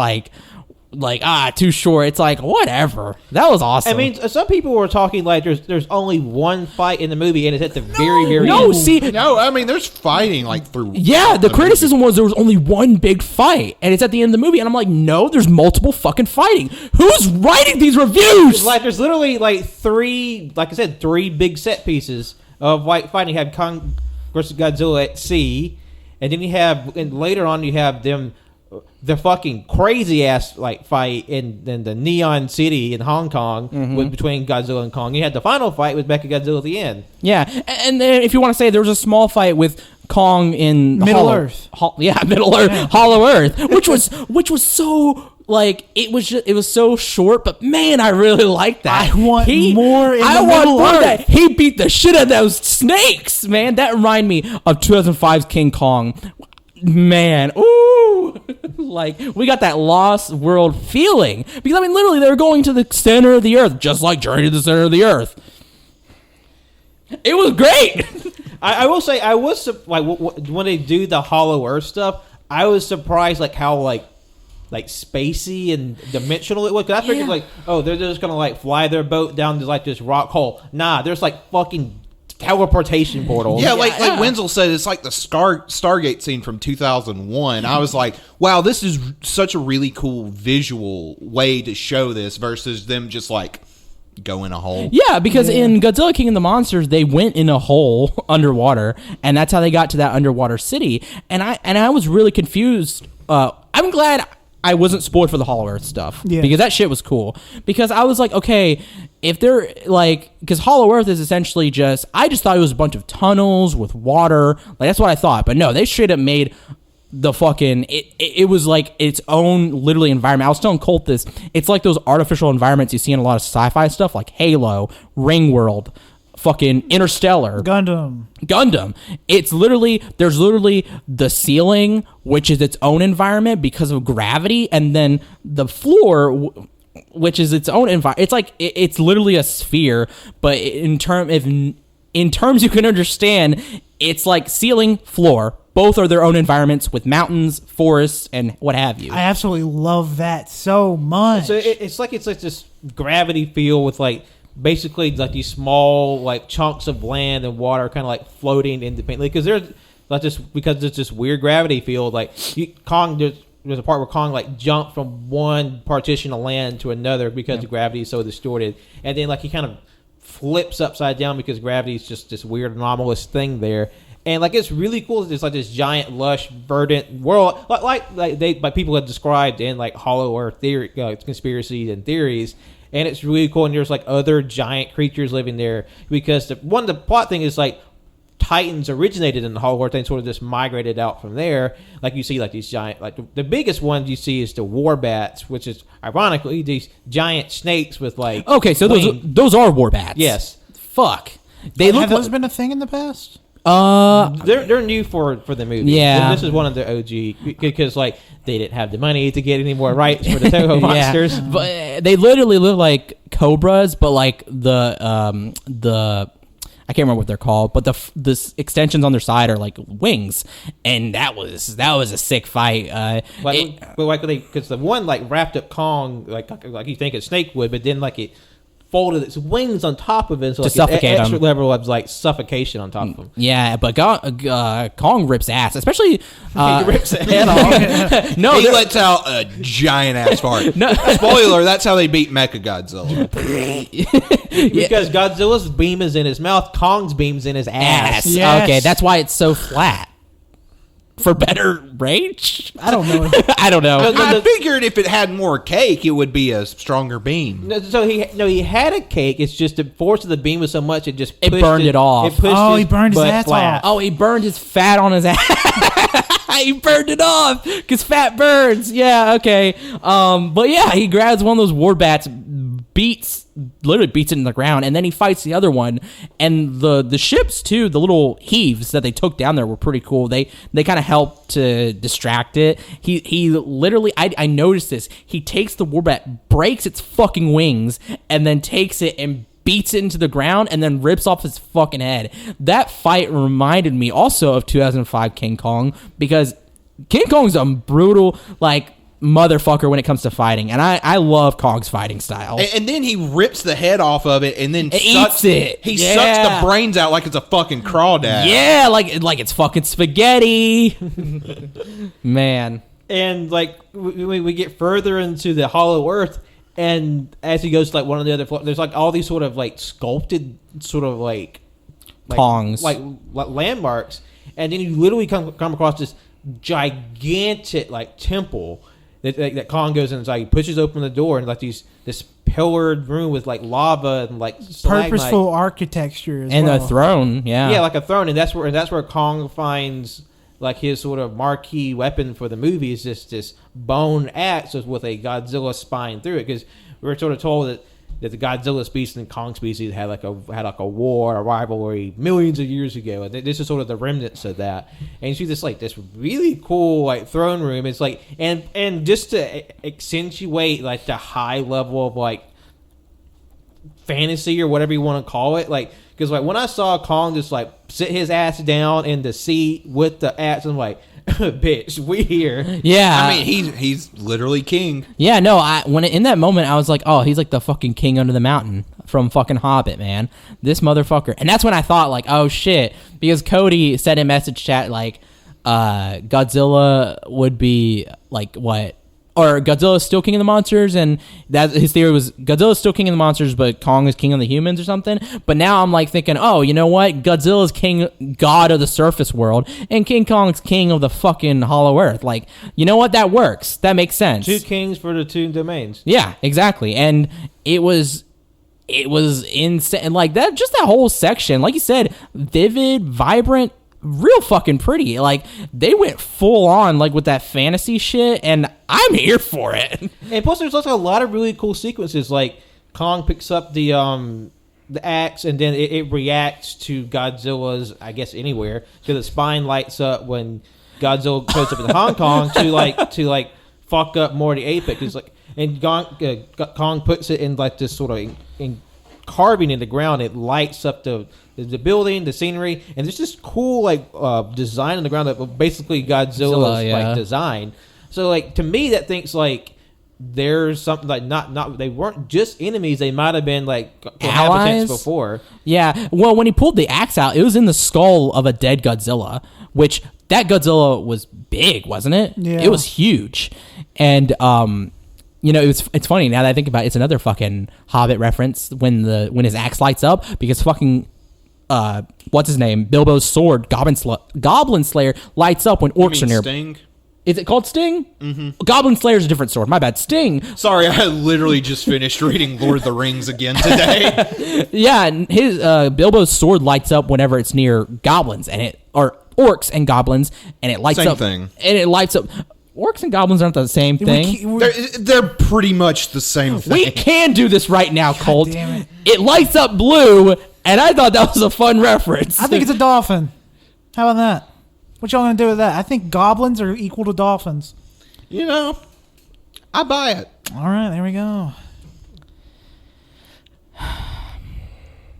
too short. It's like, whatever. That was awesome. I mean, some people were talking like there's only one fight in the movie and it's at the very no, end. see, No, I mean, there's fighting through. yeah, the criticism was there was only one big fight, and it's at the end of the movie, and I'm like, no, there's multiple fucking fighting. Who's writing these reviews? There's literally three big set pieces of fighting. You have Kong versus Godzilla at sea, and then later on you have them. The fucking crazy ass fight in the Neon City in Hong Kong between Godzilla and Kong. You had the final fight with Mechagodzilla at the end. Yeah, and then if you want to say there was a small fight with Kong in Middle Earth. Middle Earth, Hollow Earth, which was so it was so short, but man, I really like that. I want more in I the want Middle more of Earth. that. He beat the shit out of those snakes, man. That reminded me of 2005's King Kong. Man, ooh, we got that Lost World feeling because I mean, literally, they were going to the center of the earth, just like Journey to the Center of the Earth. It was great. I will say, I was when they do the Hollow Earth stuff, I was surprised how spacey and dimensional it was. 'Cause I figured they're just gonna fly their boat down to this rock hole. Nah, there's fucking teleportation portals. Yeah, like Wenzel said, it's like the Stargate scene from 2001. I was like, wow, this is such a really cool visual way to show this versus them just go in a hole. Yeah, because in Godzilla King of the Monsters, they went in a hole underwater, and that's how they got to that underwater city. And I was really confused. I'm glad I wasn't spoiled for the Hollow Earth stuff because that shit was cool. Because I was like, okay, if they're because Hollow Earth is essentially I just thought it was a bunch of tunnels with water. That's what I thought. But no, they straight up made the fucking, it was its own literally environment. I was telling Colt this. It's like those artificial environments you see in a lot of sci-fi stuff like Halo, Ringworld, fucking Interstellar, Gundam. It's literally, there's literally the ceiling, which is its own environment because of gravity, and then the floor, which is its own environment. It's like it's literally a sphere, but in terms you can understand, it's like ceiling, floor. Both are their own environments with mountains, forests, and what have you. I absolutely love that so much. So it's like this gravity field with like basically like these small like chunks of land and water kind of like floating independently because there's this weird gravity field. Like Kong, there's a part where Kong like jumped from one partition of land to another because the gravity is so distorted, and then like he kind of flips upside down because gravity is just this weird anomalous thing there. And like it's really cool. It's like this giant, lush, verdant world, like people have described in like Hollow Earth theory, conspiracies and theories. And it's really cool. And there's like other giant creatures living there because the plot thing is like Titans originated in the Hollow Earth and sort of just migrated out from there. Like you see like these giant, like the biggest one you see is the war bats, which is ironically these giant snakes with like okay, so wings. those are war bats. Yes, fuck. They look. Have those been a thing in the past? They're new for the movie. Yeah, this is one of the OG because like they didn't have the money to get any more rights for the Toho monsters. But they literally look like cobras, but like the I can't remember what they're called, but the extensions on their side are like wings, and that was a sick fight. Because the one like wrapped up Kong like you think a snake would, but then like it folded its wings on top of it, so like to suffocate extra him. level of like suffocation on top of him. Yeah, but Kong rips ass, especially He rips it head off. no, He lets out a giant ass fart. No. Spoiler: that's how they beat Mechagodzilla. Because Godzilla's beam is in his mouth, Kong's beam's in his ass. Yes. Okay, that's why it's so flat. For better range? I don't know. I don't know. I figured if it had more cake, it would be a stronger beam. No, so he had a cake. It's just the force of the beam was so much it just It pushed burned it off. It pushed He burned his butt ass flat. off. Oh, he burned his fat on his ass. He burned it off because fat burns. Yeah, okay. But yeah, he grabs one of those war bats, literally beats it in the ground, and then he fights the other one. And the ships too, the little heaves that they took down there were pretty cool. They kind of helped to distract it. He literally, I noticed this. He takes the war bat, breaks its fucking wings, and then takes it and beats it into the ground and then rips off his fucking head. That fight reminded me also of 2005 King Kong, because King Kong's a brutal, like, motherfucker when it comes to fighting, and I love Kong's fighting style. And then he rips the head off of it and then Eats it. He Yeah. sucks the brains out like it's a fucking crawdad. Yeah, like it's fucking spaghetti. Man. And like we get further into the Hollow Earth, and as he goes to like one of the other floors, there's like all these sort of like sculpted sort of like Kongs. like landmarks, and then you literally come across this gigantic like temple that Kong goes inside. He pushes open the door, and like this pillared room with like lava and like Purposeful architecture as And well. a throne, yeah. like a throne, and that's where Kong finds like his sort of marquee weapon for the movie is just this bone axe with a Godzilla spine through it, because we were sort of told that the Godzilla species and Kong species had like a war, a rivalry millions of years ago, and this is sort of the remnants of that. And you see this really cool like throne room. It's like and just to accentuate like the high level of like fantasy or whatever you want to call it, like, because like when I saw Kong just like sit his ass down in the seat with the axe, I'm like, bitch, we here. Yeah. I mean, he's literally king. Yeah, no, in that moment I was like, oh, he's like the fucking king under the mountain from fucking Hobbit, man. This motherfucker. And that's when I thought like, oh shit, because Cody said in message chat like Godzilla would be like what? Or Godzilla's still king of the monsters, and that his theory was Godzilla's still king of the monsters, but Kong is king of the humans or something. But now I'm like thinking, oh, you know what? Godzilla's god of the surface world, and King Kong's king of the fucking Hollow Earth. Like, you know what? That works. That makes sense. Two kings for the two domains. Yeah, exactly. And it was insane. Like that, just that whole section, like you said, vivid, vibrant, real fucking pretty. Like they went full on like with that fantasy shit, and I'm here for it. And plus there's also a lot of really cool sequences, like Kong picks up the the axe, and then it reacts to Godzilla's, I guess, anywhere. So the spine lights up when Godzilla goes up in Hong Kong to fuck up more of the apex. It's like, and Kong puts it in like this sort of in carving in the ground. It lights up the building, the scenery, and there's this cool design on the ground that basically Godzilla's like design. So like to me, that thinks like there's something like not they weren't just enemies. They might have been like cohabitants before. Yeah. Well, when he pulled the axe out, it was in the skull of a dead Godzilla, which that Godzilla was big, wasn't it? Yeah. It was huge. And it's funny now that I think about it, it's another fucking Hobbit reference when his axe lights up, because fucking what's his name? Bilbo's sword, Goblin Slayer, lights up when orcs are near. Sting? Is it called Sting? Mm-hmm. Goblin Slayer's a different sword. My bad. Sting. Sorry, I literally just finished reading Lord of the Rings again today. Yeah, and his Bilbo's sword lights up whenever it's near goblins, or orcs and goblins, and it lights up. Same thing. And it lights up. Orcs and goblins aren't the same thing. They're pretty much the same thing. We can do this right now, Colt. damn it. It lights up blue, and I thought that was a fun reference. I think it's a dolphin. How about that? What y'all gonna do with that? I think goblins are equal to dolphins. I buy it. All right, there we go.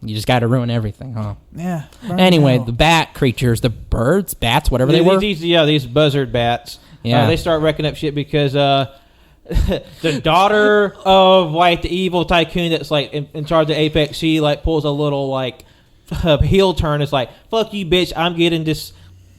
You just got to ruin everything, huh? Yeah. Anyway, the bat creatures, the birds, bats, whatever they were. These buzzard bats. Yeah. They start wrecking up shit because the daughter of like the evil tycoon that's like in charge of Apex, she like pulls a little like heel turn. It's like, fuck you, bitch. I'm getting this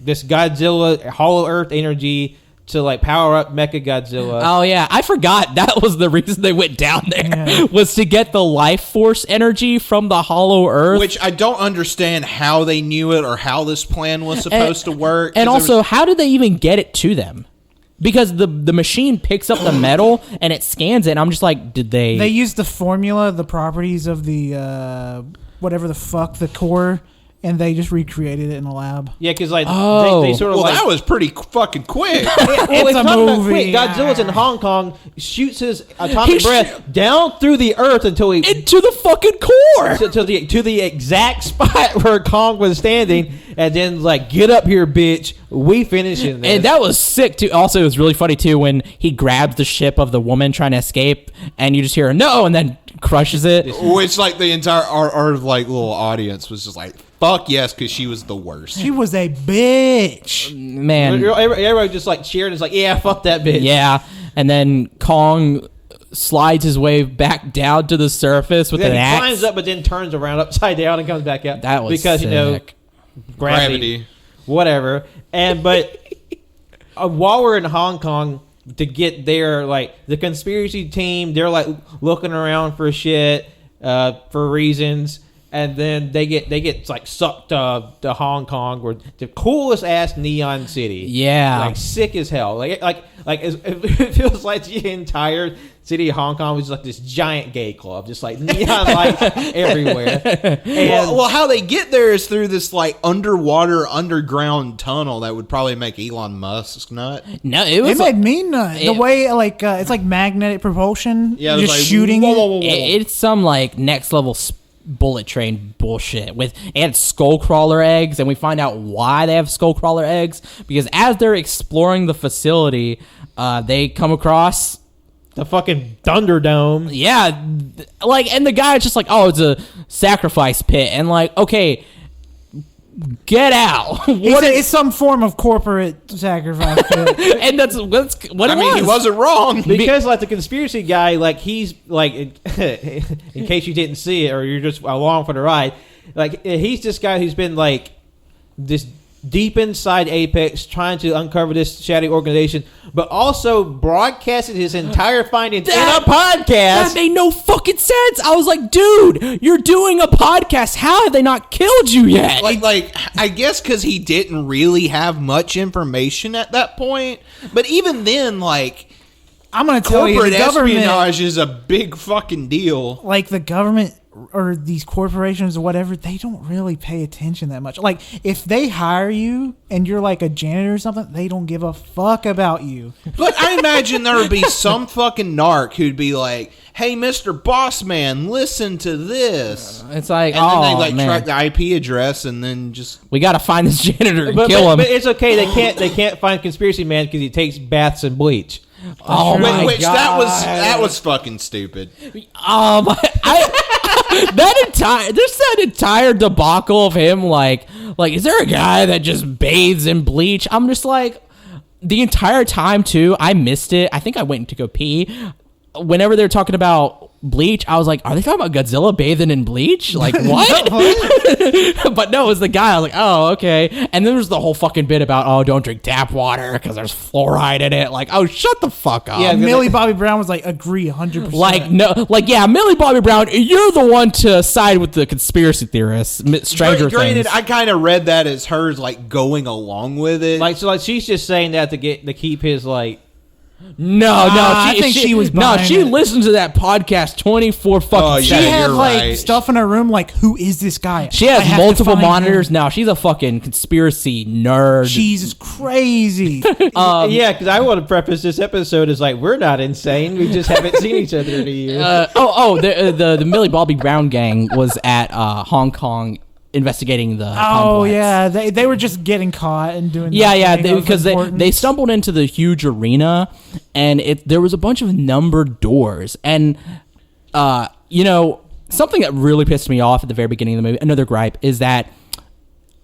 Godzilla Hollow Earth energy to like power up Mecha Godzilla. Oh yeah, I forgot that was the reason they went down there, was to get the life force energy from the Hollow Earth. Which I don't understand how they knew it or how this plan was supposed to work. And also, how did they even get it to them? Because the machine picks up the metal and it scans it, and I'm just like, did they... They used the formula, the properties of the, whatever the fuck, the core, and they just recreated it in a lab. Yeah, because like Oh. they sort of that was pretty fucking quick. It's a not that movie. quick. Godzilla's in Hong Kong, shoots his atomic breath down through the earth until he into the fucking core! to the exact spot where Kong was standing, and then like, get up here, bitch. We finishing this. And that was sick too. Also, it was really funny too when he grabs the ship of the woman trying to escape, and you just hear no, and then crushes it. Which like the entire our like little audience was just like, fuck yes, because she was the worst. She was a bitch. Man, Everybody just like cheered. It's like, yeah, fuck that bitch. yeah. And then Kong slides his way back down to the surface with Then an he axe. climbs up, but then turns around upside down and comes back out. That was because sick. gravity, whatever. But while we're in Hong Kong, to get there, like the conspiracy team, they're like looking around for shit for reasons, and then they get like sucked to Hong Kong, where the coolest ass neon city. Yeah. like sick as hell. It feels like the entire city of Hong Kong was like this giant gay club, just like neon lights everywhere. And Well, how they get there is through this like underground tunnel that would probably make Elon Musk nut. No, it It was made me nut. The it- way like it's like magnetic propulsion. Yeah, it just was like, shooting. whoa, it. whoa, whoa, whoa. it's some like next level bullet train bullshit with and skullcrawler eggs, and we find out why they have skullcrawler eggs, because as they're exploring the facility, they come across the fucking Thunderdome. and the guy's just like, oh, it's a sacrifice pit, and like, okay, get out. It's some form of corporate sacrifice. And that's what I it mean, was. he wasn't wrong. Because like the conspiracy guy, like he's like, in case you didn't see it or you're just along for the ride, like he's this guy who's been like this deep inside Apex trying to uncover this shady organization, but also broadcasted his entire findings in a podcast. That made no fucking sense. I was like, dude, you're doing a podcast. How have they not killed you yet? Like I guess because he didn't really have much information at that point. But even then, like, I'm gonna tell you, corporate the government, espionage is a big fucking deal. like the government or these corporations or whatever, they don't really pay attention that much. Like, if they hire you and you're like a janitor or something, they don't give a fuck about you. But I imagine there would be some fucking narc who'd be like, "Hey, Mr. Boss Man, listen to this." It's like, And then they man, track the IP address and then just we got to find this janitor and kill him. But it's okay. They can't find Conspiracy Man because he takes baths and bleach. Oh my which god, that was fucking stupid. There's that entire debacle of him like is there a guy that just bathes in bleach? I'm just like, the entire time too, I missed it. I think I went to go pee. Whenever they're talking about bleach, I was like, are they talking about Godzilla bathing in bleach? Like, what? But no, it was the guy. I was like, oh, okay. And then there's the whole fucking bit about, oh, don't drink tap water because there's fluoride in it. Like, oh, shut the fuck up. Yeah, Millie Bobby Brown was like, agree 100%. Like, no, like, yeah, Millie Bobby Brown, you're the one to side with the conspiracy theorists. Stranger Granted, Things. I kind of read that as hers like going along with it. Like, so, like, she's just saying that to keep his like. No, I think she was no. behind She it. listens to that podcast 24 fucking. Oh, she yeah, had you're like right. stuff in her room like, who is this guy? She I has have to multiple find monitors. him. Now she's a fucking conspiracy nerd. Jesus crazy. Yeah, because I want to preface this episode as like, we're not insane. We just haven't seen each other in a year. The Millie Bobby Brown gang was at Hong Kong investigating the Oh complex. yeah, they were just getting caught and doing. Yeah, nothing of because they importance. stumbled into the huge arena, and there was a bunch of numbered doors, and something that really pissed me off at the very beginning of the movie. Another gripe is that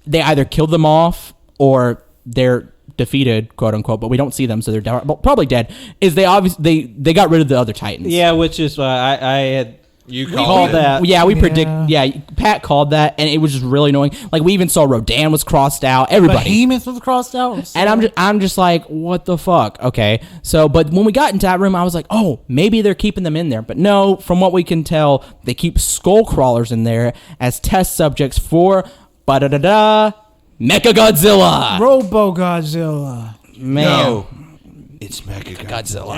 they either killed them off or they're defeated, quote unquote, but we don't see them, so they're probably dead. Is they got rid of the other Titans? Yeah, which is why I had. You called called that. Yeah, we predict. Yeah, Pat called that, and it was just really annoying. Like, we even saw Rodan was crossed out. Everybody. Behemoth was crossed out. And I'm just like, what the fuck? Okay. So, but when we got into that room, I was like, oh, maybe they're keeping them in there. But no, from what we can tell, they keep skull crawlers in there as test subjects for Mecha Godzilla. Robo Godzilla. Man. No, it's Mechagodzilla.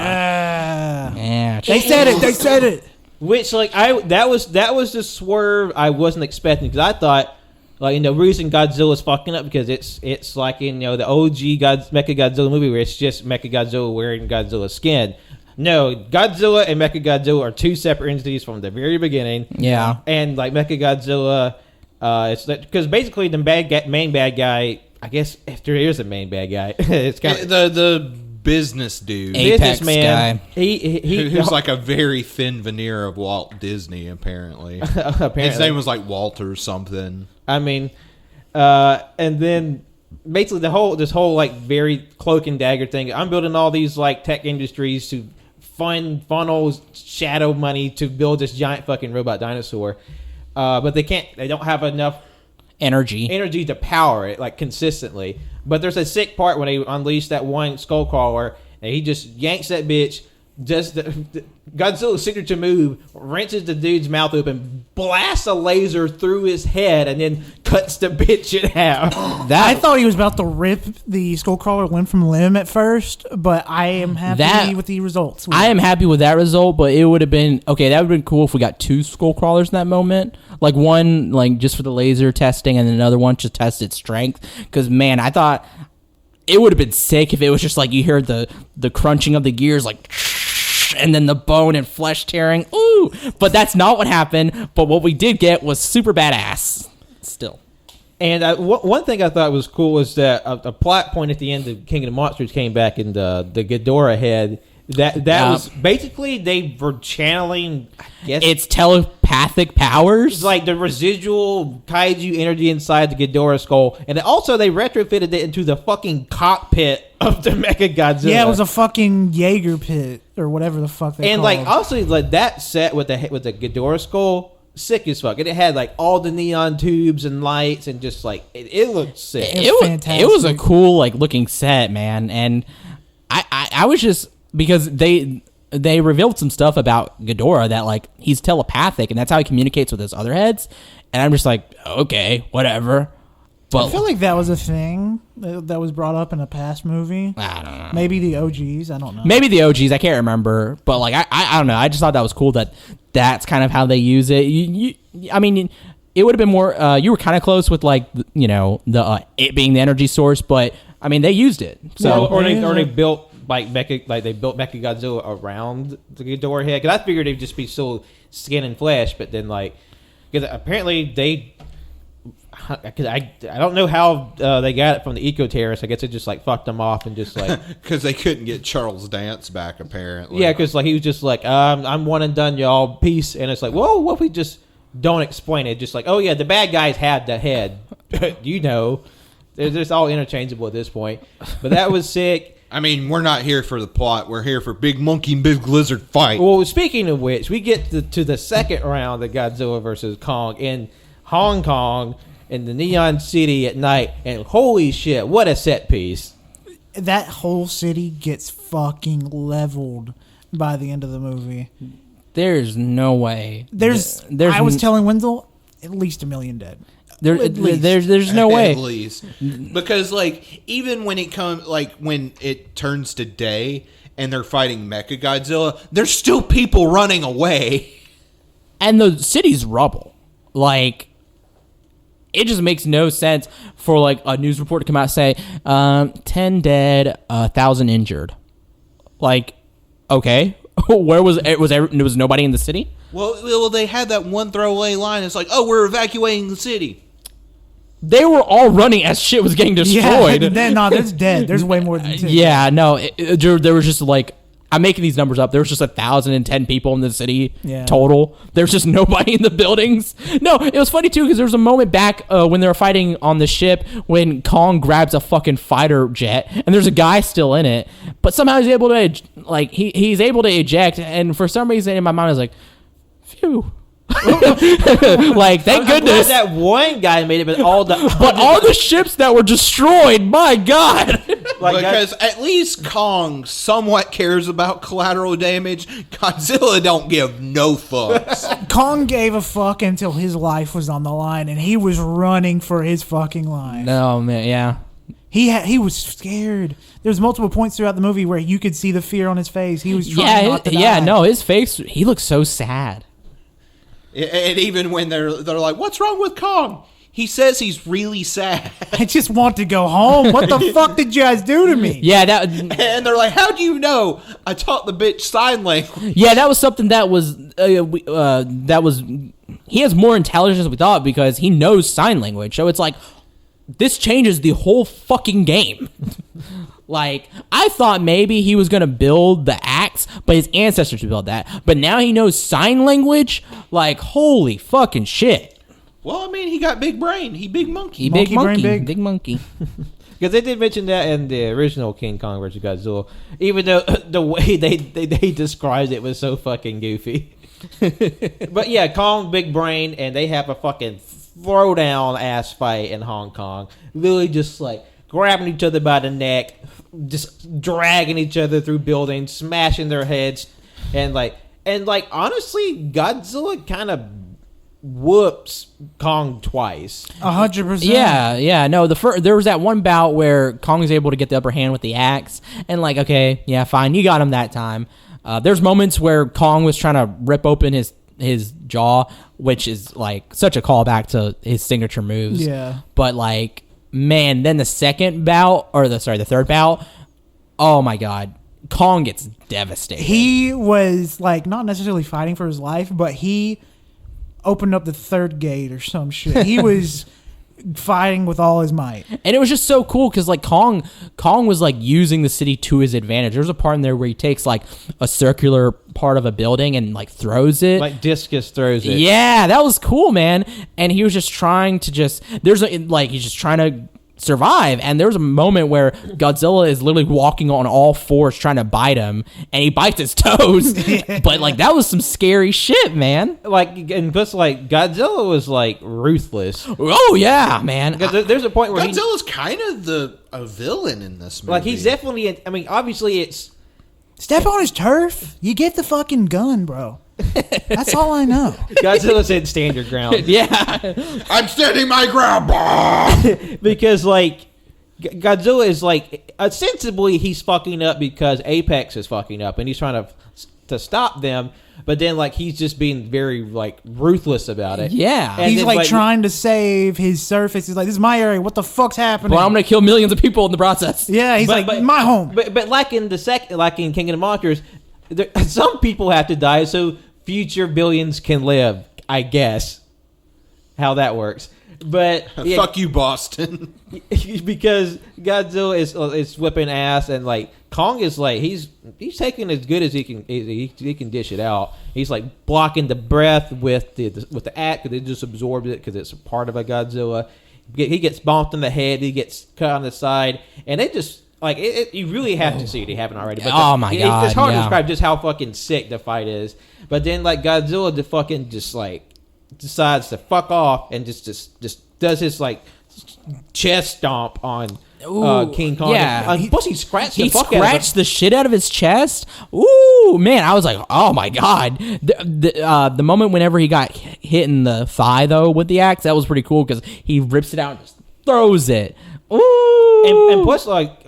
Yeah. They said it. They said it. Which like that was the swerve I wasn't expecting, because I thought like reason Godzilla's fucking up because it's like the OG Mechagodzilla movie where it's just Mechagodzilla wearing Godzilla's skin. No, Godzilla and Mechagodzilla are two separate entities from the very beginning. Yeah. And like Mechagodzilla, it's because basically the main bad guy. I guess if there is a main bad guy, it's kind of The business dude. Apex businessman. guy. He's like a very thin veneer of Walt Disney, apparently. apparently. His name was like Walter something. I mean, and then basically this whole like very cloak and dagger thing. I'm building all these like tech industries to funnel shadow money to build this giant fucking robot dinosaur, but they can't. They don't have enough Energy to power it like consistently. But there's a sick part when they unleash that one skull crawler and he just yanks that bitch. Just Godzilla's signature move, wrenches the dude's mouth open, blasts a laser through his head, and then cuts the bitch in half. I thought he was about to rip the Skullcrawler limb from limb at first, but I am happy with the results. I am happy with that result, but it would have been okay. That would have been cool if we got two skull crawlers in that moment, like one like just for the laser testing, and then another one to test its strength. Because man, I thought it would have been sick if it was just like you hear the crunching of the gears, like. And then the bone and flesh tearing. Ooh! But that's not what happened. But what we did get was super badass. Still. And one thing I thought was cool was that a plot point at the end of King of the Monsters came back in the Ghidorah head. That was basically they were channeling, I guess. It's telepathic powers. It's like the residual kaiju energy inside the Ghidorah skull. And also they retrofitted it into the fucking cockpit of the Mechagodzilla. Yeah, it was a fucking Jaeger pit or whatever the fuck they and called. like also like that set with the Ghidorah skull, sick as fuck. And it had like all the neon tubes and lights and just like it looked sick. Fantastic. It was a cool like looking set, man. And I was just because they revealed some stuff about Ghidorah that like he's telepathic and that's how he communicates with his other heads. And I'm just like, okay, whatever. But I feel like that was a thing that was brought up in a past movie. I don't know. Maybe the OGs. I don't know. Maybe the OGs. I can't remember. But like I don't know. I just thought that was cool that that's kind of how they use it. I mean, it would have been more. You were kind of close with like the it being the energy source, but I mean they used it. So or they built they built Mechagodzilla around the Ghidorah head. Because I figured it'd just be so skin and flesh, but then because apparently because I don't know how they got it from the Eco Terrorists. I guess it just fucked them off and just because they couldn't get Charles Dance back apparently. Yeah, because he was just I'm one and done, y'all, peace. And it's whoa, what if we just don't explain it? Just oh yeah, the bad guys had the head. They're just all interchangeable at this point. But that was sick. I mean, we're not here for the plot. We're here for big monkey and big lizard fight. Well, speaking of which, we get to the second round of Godzilla versus Kong in Hong Kong in the Neon City at night, and holy shit, what a set piece. That whole city gets fucking leveled by the end of the movie. There's no way. I was telling Wenzel, at least 1 million dead. There's no way. At least. Because even when it comes when it turns to day and they're fighting Mechagodzilla, there's still people running away. And the city's rubble. It just makes no sense for a news report to come out and say 10 dead, 1,000 injured. Okay, where was nobody in the city? Well, they had that one throwaway line. It's we're evacuating the city. They were all running as shit was getting destroyed. Yeah, no, there's dead. There's way more than 10. Yeah, no, there was just I'm making these numbers up. There was just 1,010 people in the city total. There's just nobody in the buildings. No, it was funny too because there was a moment back when they were fighting on the ship when Kong grabs a fucking fighter jet and there's a guy still in it, but somehow he's able to he's able to eject. And for some reason in my mind I was phew. Thank goodness that one guy made it, but all the ships that were destroyed, my God. Because at least Kong somewhat cares about collateral damage. Godzilla don't give no fucks. Kong gave a fuck until his life was on the line, and he was running for his fucking life. No, man, yeah. He was scared. There's multiple points throughout the movie where you could see the fear on his face. He was trying not to die. Yeah, no, his face, he looks so sad. And even when they're what's wrong with Kong? He says he's really sad. I just want to go home. What the fuck did you guys do to me? Yeah, and they're how do you know? I taught the bitch sign language. Yeah, that was something that was he has more intelligence than we thought because he knows sign language. So it's this changes the whole fucking game. I thought maybe he was going to build the axe, but his ancestors would build that. But now he knows sign language? Holy fucking shit. Well, I mean, he got big brain. He big monkey. He big monkey. Big monkey. Because they did mention that in the original King Kong vs. Godzilla, even though the way they described it was so fucking goofy. But yeah, Kong, big brain, and they have a fucking throwdown ass fight in Hong Kong. Literally just grabbing each other by the neck, just dragging each other through buildings, smashing their heads, and honestly, Godzilla kind of whoops Kong twice. 100%. Yeah. No, there was that one bout where Kong was able to get the upper hand with the axe, and okay, yeah, fine, you got him that time. There's moments where Kong was trying to rip open his jaw, which is such a callback to his signature moves. Yeah. But man, then the third bout, oh my God, Kong gets devastated. He was not necessarily fighting for his life, but he opened up the third gate or some shit. He was fighting with all his might. And it was just so cool because Kong was using the city to his advantage. There's a part in there where he takes a circular part of a building and throws it. Discus throws it. Yeah, that was cool, man. And he was just trying to he's just trying to survive. And there's a moment where Godzilla is literally walking on all fours trying to bite him, and he bites his toes. But that was some scary shit, man. And plus Godzilla was ruthless. Oh yeah, man. Because there's a point where Godzilla's kind of a villain in this movie. He's definitely. I mean, obviously it's. Step on his turf, you get the fucking gun, bro. That's all I know. Godzilla said, "Stand your ground." Yeah, I'm standing my ground. Because Godzilla is ostensibly he's fucking up because Apex is fucking up, and he's trying to stop them. but then like he's just being very like ruthless about it. Yeah. And He's then, like trying to save his surface. He's like, this is my area. What the fuck's happening? Well, I'm gonna kill millions of people in the process. Yeah, he's like, my home. But like in like in Kingdom of Monsters, some people have to die so future billions can live. I guess how that works. But fuck you, Boston. because Godzilla is whipping ass, and like Kong is like he's taking as good as he can dish it out. He's like blocking the breath with the axe because it just absorbs it because it's a part of a Godzilla. He gets bonked in the head. He gets cut on the side, and they just like you really have to see it. You haven't already. But Oh my God, it's hard to yeah. describe just how fucking sick the fight is. But then like Godzilla just like decides to fuck off and just does his like chest stomp on King Kong. yeah. Plus he scratched He the fuck out of him. scratched the shit out of his chest. Ooh, man, I was like, oh my God. The moment whenever he got hit in the thigh though with the axe, that was pretty cool because he rips it out and just throws it. Ooh, And plus like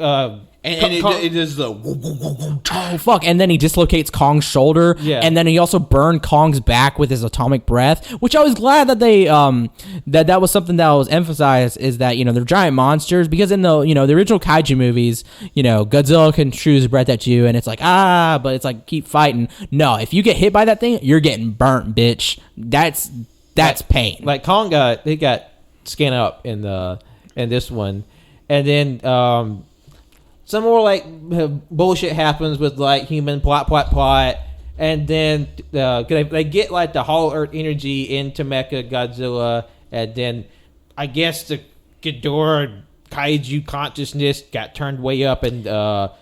And it is the oh fuck! And then he dislocates Kong's shoulder. Yeah. And then he also burned Kong's back with his atomic breath, which I was glad that they that was something that was emphasized, is that they're giant monsters, because in the the original kaiju movies, Godzilla can shoot his breath at you and it's like but it's like keep fighting. No, if you get hit by that thing, you're getting burnt, bitch. That's pain. like Kong got skin up in this one, and then some more like bullshit happens with like human plot, and then they get like the Hollow Earth energy into Mecha Godzilla, and then I guess the Ghidorah kaiju consciousness got turned way up, and Mecha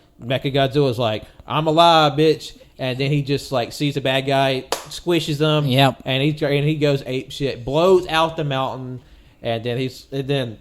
Godzilla's like, I'm alive, bitch. And then he just like sees the bad guy, squishes him, Yep. and he goes ape shit, blows out the mountain, and then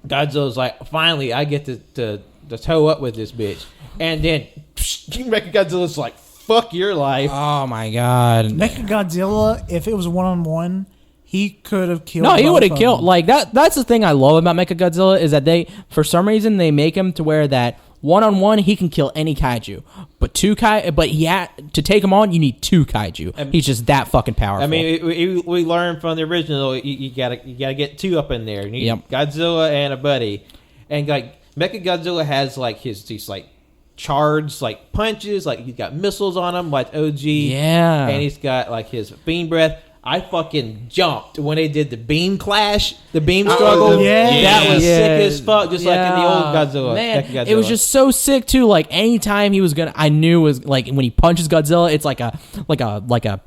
Godzilla's like, finally I get to toe up with this bitch. And then Mecha Godzilla's like, fuck your life. Oh my God. Mecha Godzilla, if it was 1-on-1, he could have killed. No, he both would have of killed. them. Like that's the thing I love about Mecha Godzilla, is that they, for some reason, they make him to where that 1-on-1 he can kill any kaiju, but to take him on, you need 2 kaiju. He's just that fucking powerful. I mean, we learned from the original, you gotta get 2 up in there. You need Yep. Godzilla and a buddy, and like Mecha Godzilla has like these like charged like punches, like he's got missiles on him, like OG. Yeah. And he's got like his beam breath. I fucking jumped when they did the beam clash, the beam struggle. yeah. That was Yeah. sick as fuck, just like in the old Godzilla. Man, Mecha Godzilla. it was just so sick too. Like anytime he was I knew it was like when he punches Godzilla, it's like a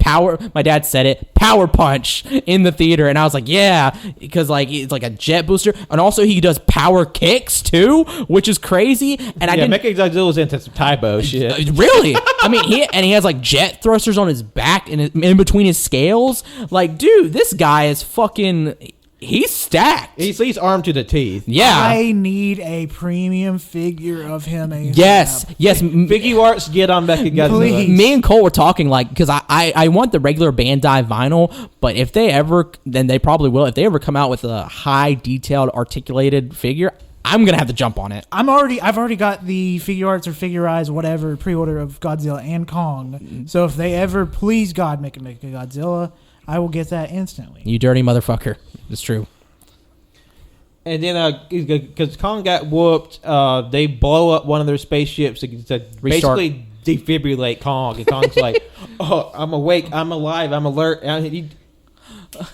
power. My dad said it, power punch in the theater, and I was like, yeah, because like it's like a jet booster, and also he does power kicks too, which is crazy. And I didn't Mecha Godzilla's into some Taibo shit. really. I mean, he has like jet thrusters on his back and in between his scales. Like, dude, this guy is fucking. He's stacked. He's armed to the teeth. Yeah. I need a premium figure of him. Yes. Figgy Arts, get on Mecha Godzilla. Please. Me and Cole were talking like, because I want the regular Bandai vinyl, but if they ever, then they probably will. If they ever come out with a high detailed articulated figure, I'm gonna have to jump on it. I've already got the Figure Arts or Figurize whatever pre-order of Godzilla and Kong. So if they ever, please God, make a Godzilla, I will get that instantly. You dirty motherfucker. It's true. And then, because Kong got whooped, they blow up one of their spaceships to Restart. basically defibrillate Kong. And Kong's like, "Oh, I'm awake, I'm alive, I'm alert." And he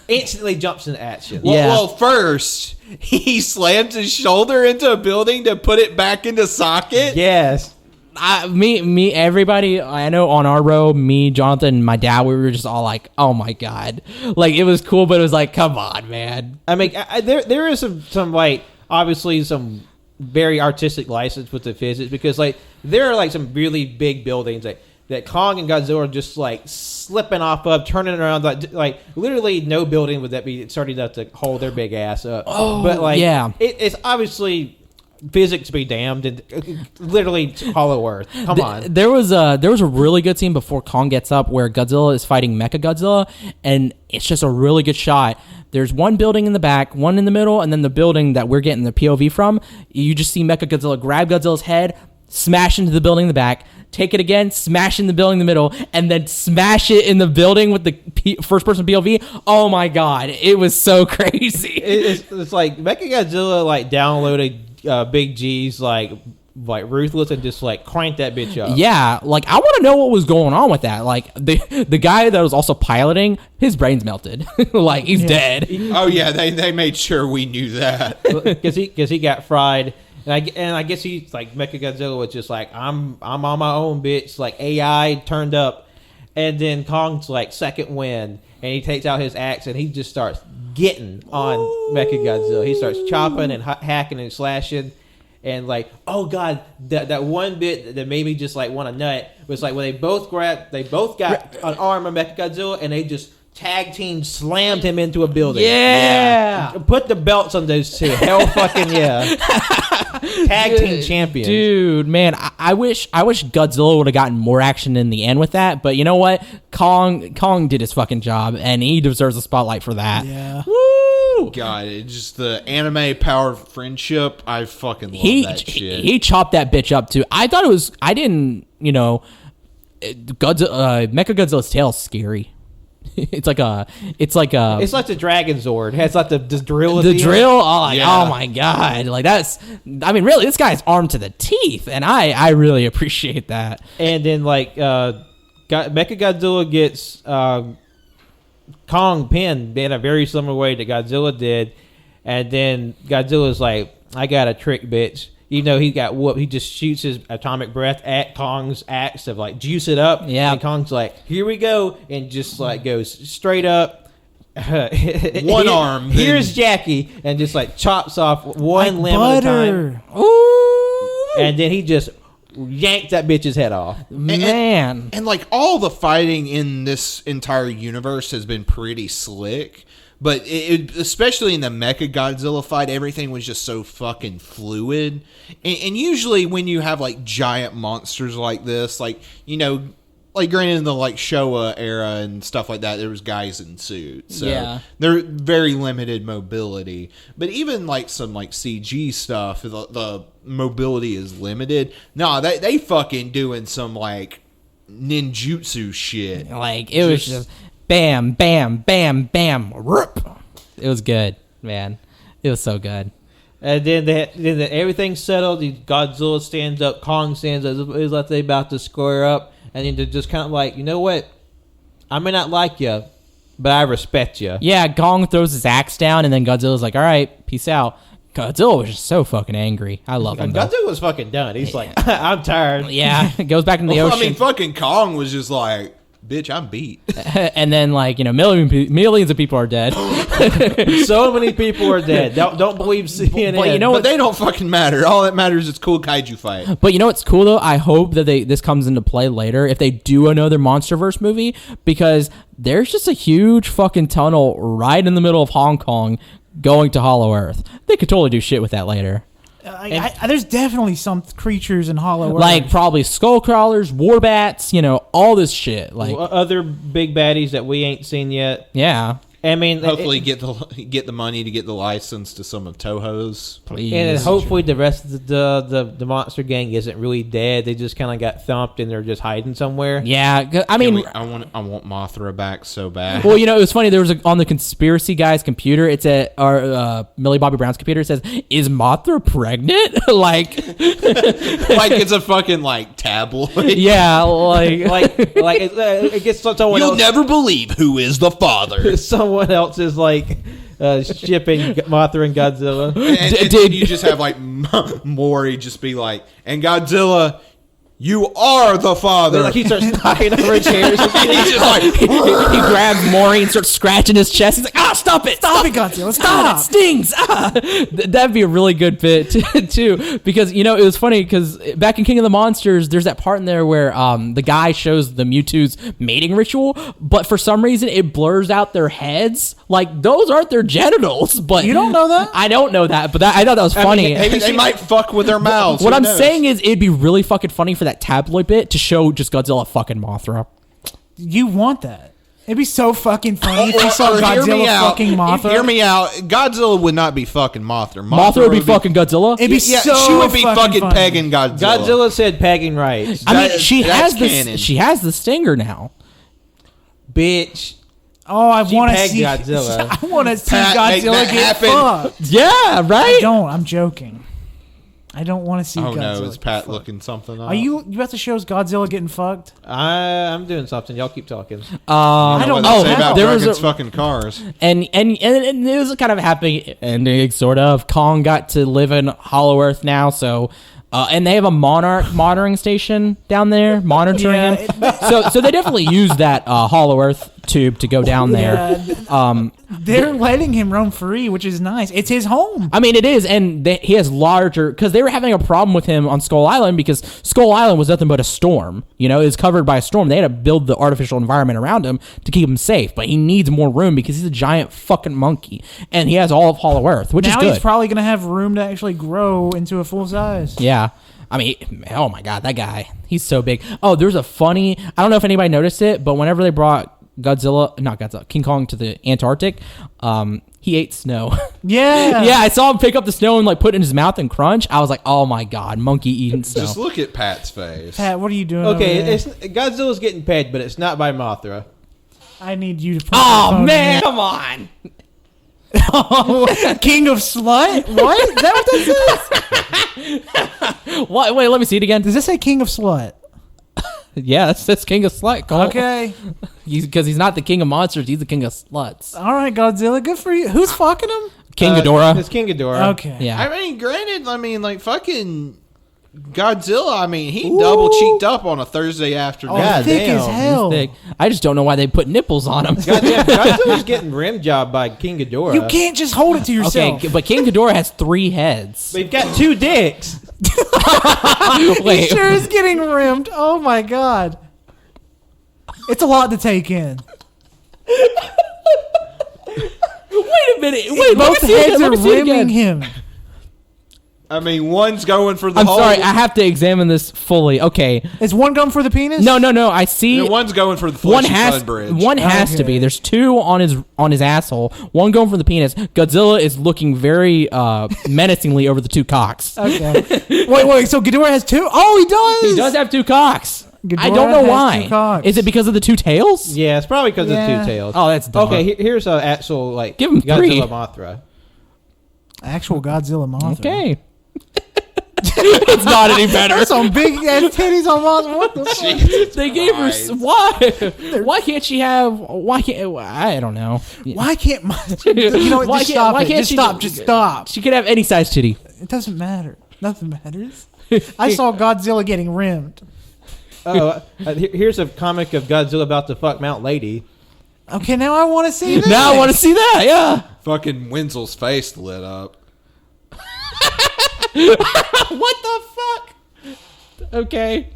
instantly jumps into action. Yeah. Well, first he slams his shoulder into a building to put it back into socket. Yes. Everybody I know on our row, me, Jonathan, and my dad, we were just all like, "Oh my God!" Like it was cool, but it was like, "Come on, man." I mean, there is some like obviously some very artistic license with the physics, because like there are like some really big buildings that Kong and Godzilla are just like slipping off of, turning around, like literally no building would that be starting to hold their big ass up. Oh, but like yeah. it's obviously physics be damned, and literally Hollow Earth. Come on. There was a really good scene before Kong gets up where Godzilla is fighting Mecha Godzilla, and it's just a really good shot. There's one building in the back, one in the middle, and then the building that we're getting the POV from, you just see Mecha Godzilla grab Godzilla's head, smash into the building in the back, take it again, smash in the building in the middle, and then smash it in the building with the first-person POV. Oh my god, it was so crazy. It's like Mechagodzilla like downloaded Big G's like Ruthless and just like cranked that bitch up. Yeah, like I want to know what was going on with that. Like the guy that was also piloting, his brain's melted. Like he's dead. Oh yeah, they made sure we knew that because he got fried. And I guess he's like Mechagodzilla was just like I'm on my own, bitch. Like AI turned up, and then Kong's like second wind, and he takes out his axe and he just starts getting on Mechagodzilla. He starts chopping and hacking and slashing, and like oh god, that one bit that made me just like want to nut was like when they both got an arm of Mechagodzilla and they just tag team slammed him into a building. Yeah. Put the belts on those two. Hell fucking yeah. Tag team champions. Dude, man, I wish Godzilla would have gotten more action in the end with that, but you know what? Kong did his fucking job, and he deserves a spotlight for that. Yeah. Woo! God, it's just the anime power of friendship. I fucking love that shit. He chopped that bitch up too. I thought it was. I didn't. Mechagodzilla's tail is scary. It's like the Dragon Zord. It has like the drill. The drill. Oh Yeah. my god! Like that's. I mean, really, this guy's armed to the teeth, and I really appreciate that. And then like Mechagodzilla gets Kong pinned in a very similar way that Godzilla did, and then Godzilla's like, "I got a trick, bitch." Even though he got whooped, he just shoots his atomic breath at Kong's axe to like juice it up. Yeah. And Kong's like, "Here we go," and just like goes straight up. One arm. Here's Jackie, and just like chops off one limb at a time. Ooh, And then he just yanked that bitch's head off. man. And like all the fighting in this entire universe has been pretty slick. But especially in the Mechagodzilla fight, everything was just so fucking fluid. And usually when you have like giant monsters like this, like, like granted in the like Showa era and stuff like that, there was guys in suits. So Yeah. they're very limited mobility. But even like some like CG stuff, the mobility is limited. No, they fucking doing some like ninjutsu shit. Like it was just bam, bam, bam, bam, rip. It was good, man. It was so good. And then everything's settled. Godzilla stands up. Kong stands up. It's like they're about to square up. And then they're just kind of like, you know what? I may not like you, but I respect you. Yeah, Kong throws his axe down, and then Godzilla's like, all right, peace out. Godzilla was just so fucking angry. I love him, though. Godzilla was fucking done. He's like, I'm tired. Yeah, it goes back into the ocean. I mean, fucking Kong was just like, bitch, I'm beat. And then, like, millions of people are dead. So many people are dead. Don't believe CNN. But you know But what? they don't fucking matter. All that matters is cool kaiju fight. But you know what's cool, though? I hope that this comes into play later if they do another MonsterVerse movie, because there's just a huge fucking tunnel right in the middle of Hong Kong going to Hollow Earth. They could totally do shit with that later. There's definitely some creatures in Hollow Earth. Like probably skull crawlers, war bats, all this shit. Like other big baddies that we ain't seen yet. yeah. I mean, Hopefully get the money to get the license to some of Toho's. Please. and then hopefully the rest of the monster gang isn't really dead. They just kind of got thumped and they're just hiding somewhere. Yeah, I mean, I want Mothra back so bad. well, it was funny. There was on the conspiracy guy's computer. It's at our Millie Bobby Brown's computer. It says, "Is Mothra pregnant?" Like it's a fucking like tabloid. yeah, like it gets someone You'll else. never believe who is the father. Someone else is like shipping Mothra and Godzilla. And then you just have like Maury just be like, and Godzilla, you are the father. Like he starts knocking over chairs. He's just like, he grabs Maury and starts scratching his chest. He's like, stop it, Godzilla, stop. that stings. That'd be a really good bit too, because it was funny because back in King of the Monsters, there's that part in there where the guy shows the Mewtwo's mating ritual, but for some reason it blurs out their heads. Like those aren't their genitals. But You don't know that? I don't know that, but I thought that was funny. maybe they might fuck with their mouths. What Who I'm knows? saying is it'd be really fucking funny for that tabloid bit to show just Godzilla fucking Mothra. You want that. It'd be so fucking funny if you saw Hear me Godzilla out. fucking Mothra. Hear me out. Godzilla would not be fucking Mothra. Mothra would be fucking Godzilla. It'd be Yeah, so she would be fucking funny. pegging Godzilla. Godzilla said pegging rights. I mean, That- she that's has canon. this. She has the stinger now. Bitch. Oh, I She want to pegged see Godzilla. I want to see Pat, make Godzilla that get happen. fucked. Yeah, I right. don't. I'm joking. I don't want to see Oh Godzilla. no, is get Pat fucked. looking something up? Are you about to show us Godzilla getting fucked? I'm doing something. Y'all keep talking. I don't what know they say how. about There was Dragon's a- fucking cars. And it was kind of a happy ending, sort of. Kong got to live in Hollow Earth now, so. And they have a monitoring station down there, monitoring Yeah, him. So they definitely use that Hollow Earth tube to go down there. They're letting him roam free, which is nice. It's his home. I mean, it is, and he has larger, because they were having a problem with him on Skull Island, because Skull Island was nothing but a storm. You know, it was covered by a storm. They had to build the artificial environment around him to keep him safe, but he needs more room because he's a giant fucking monkey, and he has all of Hollow Earth, which Now is good. he's probably going to have room to actually grow into a full size. Yeah. I mean, oh my God, that guy, he's so big. Oh, there's a funny, I don't know if anybody noticed it, but whenever they brought King Kong to the Antarctic, he ate snow. Yeah. Yeah, I saw him pick up the snow and like put it in his mouth and crunch. I was like, oh my God, monkey eating snow. Just look at Pat's face. Pat, what are you doing? Okay, over there? it's Godzilla's getting pegged, but it's not by Mothra. I need you to. Put Oh your phone man, in come on. here. King of Slut. What? Is that what that says? What? Wait, let me see it again. Does this say King of Slut? Yeah, it says King of Slut. Okay. Because he's not the king of monsters, he's the king of sluts. All right, Godzilla. Good for you. Who's fucking him? King Ghidorah. It's King Ghidorah. Okay. Yeah. I mean, granted, like fucking Godzilla. I mean, he double cheeked up on a Thursday afternoon. Oh, God thick damn. as hell. Thick. I just don't know why they put nipples on him. Goddamn, Godzilla's getting rim jobbed by King Ghidorah. You can't just hold it to yourself. Okay, but King Ghidorah has 3 heads. They've got 2 dicks. Wait, Sure is getting rimmed. Oh my god. It's a lot to take in. wait a minute. Wait, Both heads are rimming him. I mean, one's going for the I'm whole. sorry, I have to examine this fully. Okay. Is one going for the penis? No, I see. And one's going for the One fleshy has fun bridge. one has to be. Okay. There's 2 on his asshole. One going for the penis. Godzilla is looking very menacingly over the 2 cocks. Okay. Wait. So Ghidorah has 2? Oh, he does. He does have 2 cocks. I Ghidorah don't know has why. 2 cocks. Is it because of the 2 tails? Yeah, it's probably because Yeah. of 2 tails. Oh, that's dumb. Okay, here's an actual, like, Give him 3. Godzilla Mothra. Actual Godzilla Mothra. Okay. It's not any better. There's some big ass titties on Mothra. What the fuck? They gave her Christ. why? Why can't she have? Why can't? I don't know. Why can't you know what? Why Just can't- stop why it. can't Just she- stop. Just stop. She could have any size titty. It doesn't matter. Nothing matters. I saw Godzilla getting rimmed. Oh, here's a comic of Godzilla about to fuck Mount Lady. Okay, now I want to see this. Now I want to see that. Yeah. Fucking Wenzel's face lit up. What the fuck? Okay.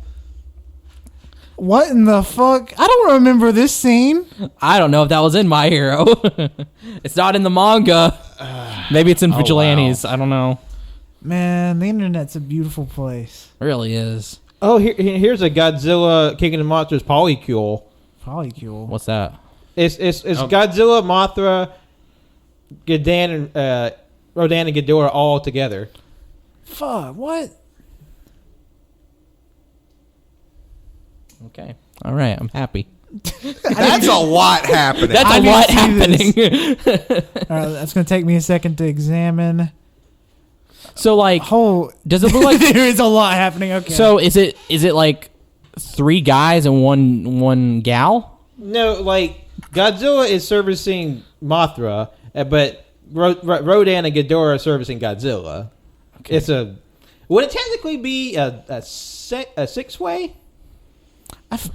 What in the fuck? I don't remember this scene. I don't know if that was in My Hero. It's not in the manga. Maybe it's in Vigilantes. I don't know. Man, the internet's a beautiful place. It really is. Oh, here's a Godzilla King of the Monsters polycule. Polycule. What's that? It's Godzilla, Mothra, Rodan, and Ghidorah all together. Fuck, what? Okay. All right. I'm happy. That's a lot happening. That's I a need lot to see happening. All right, that's going to take me a second to examine. So like, Oh, does it look like? there is a lot happening. Okay. So is it like 3 guys and one gal? No, like Godzilla is servicing Mothra, but Rodan and Ghidorah are servicing Godzilla. Okay. It's a. Would it technically be a 6-way? I feel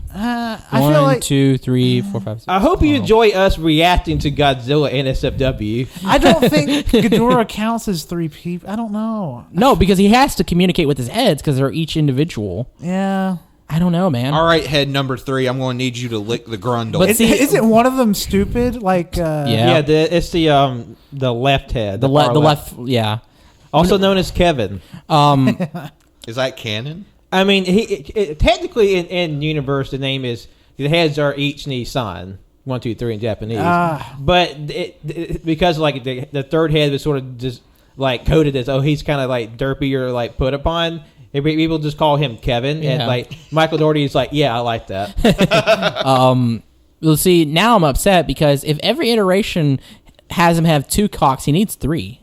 1, like 2, 3, 4, 5, 6. I hope you enjoy us reacting to Godzilla and SFW. I don't think Ghidorah counts as 3 people. I don't know. No, because he has to communicate with his heads because they're each individual. Yeah. I don't know, man. All right, head number 3. I'm going to need you to lick the grundle. But see- Isn't one of them stupid? Like, Yeah. Yeah, it's the left head, The far left, yeah. also known as Kevin. Is that canon? I mean, technically in universe, the name is the heads are each Nissan. 1, 2, 3 in Japanese. But because like the third head was sort of just like coded as he's kind of like derpy or like put upon. People just call him Kevin, and like Michael Dougherty is like, yeah, I like that. Well, see, now I'm upset because if every iteration has him have 2 cocks, he needs 3.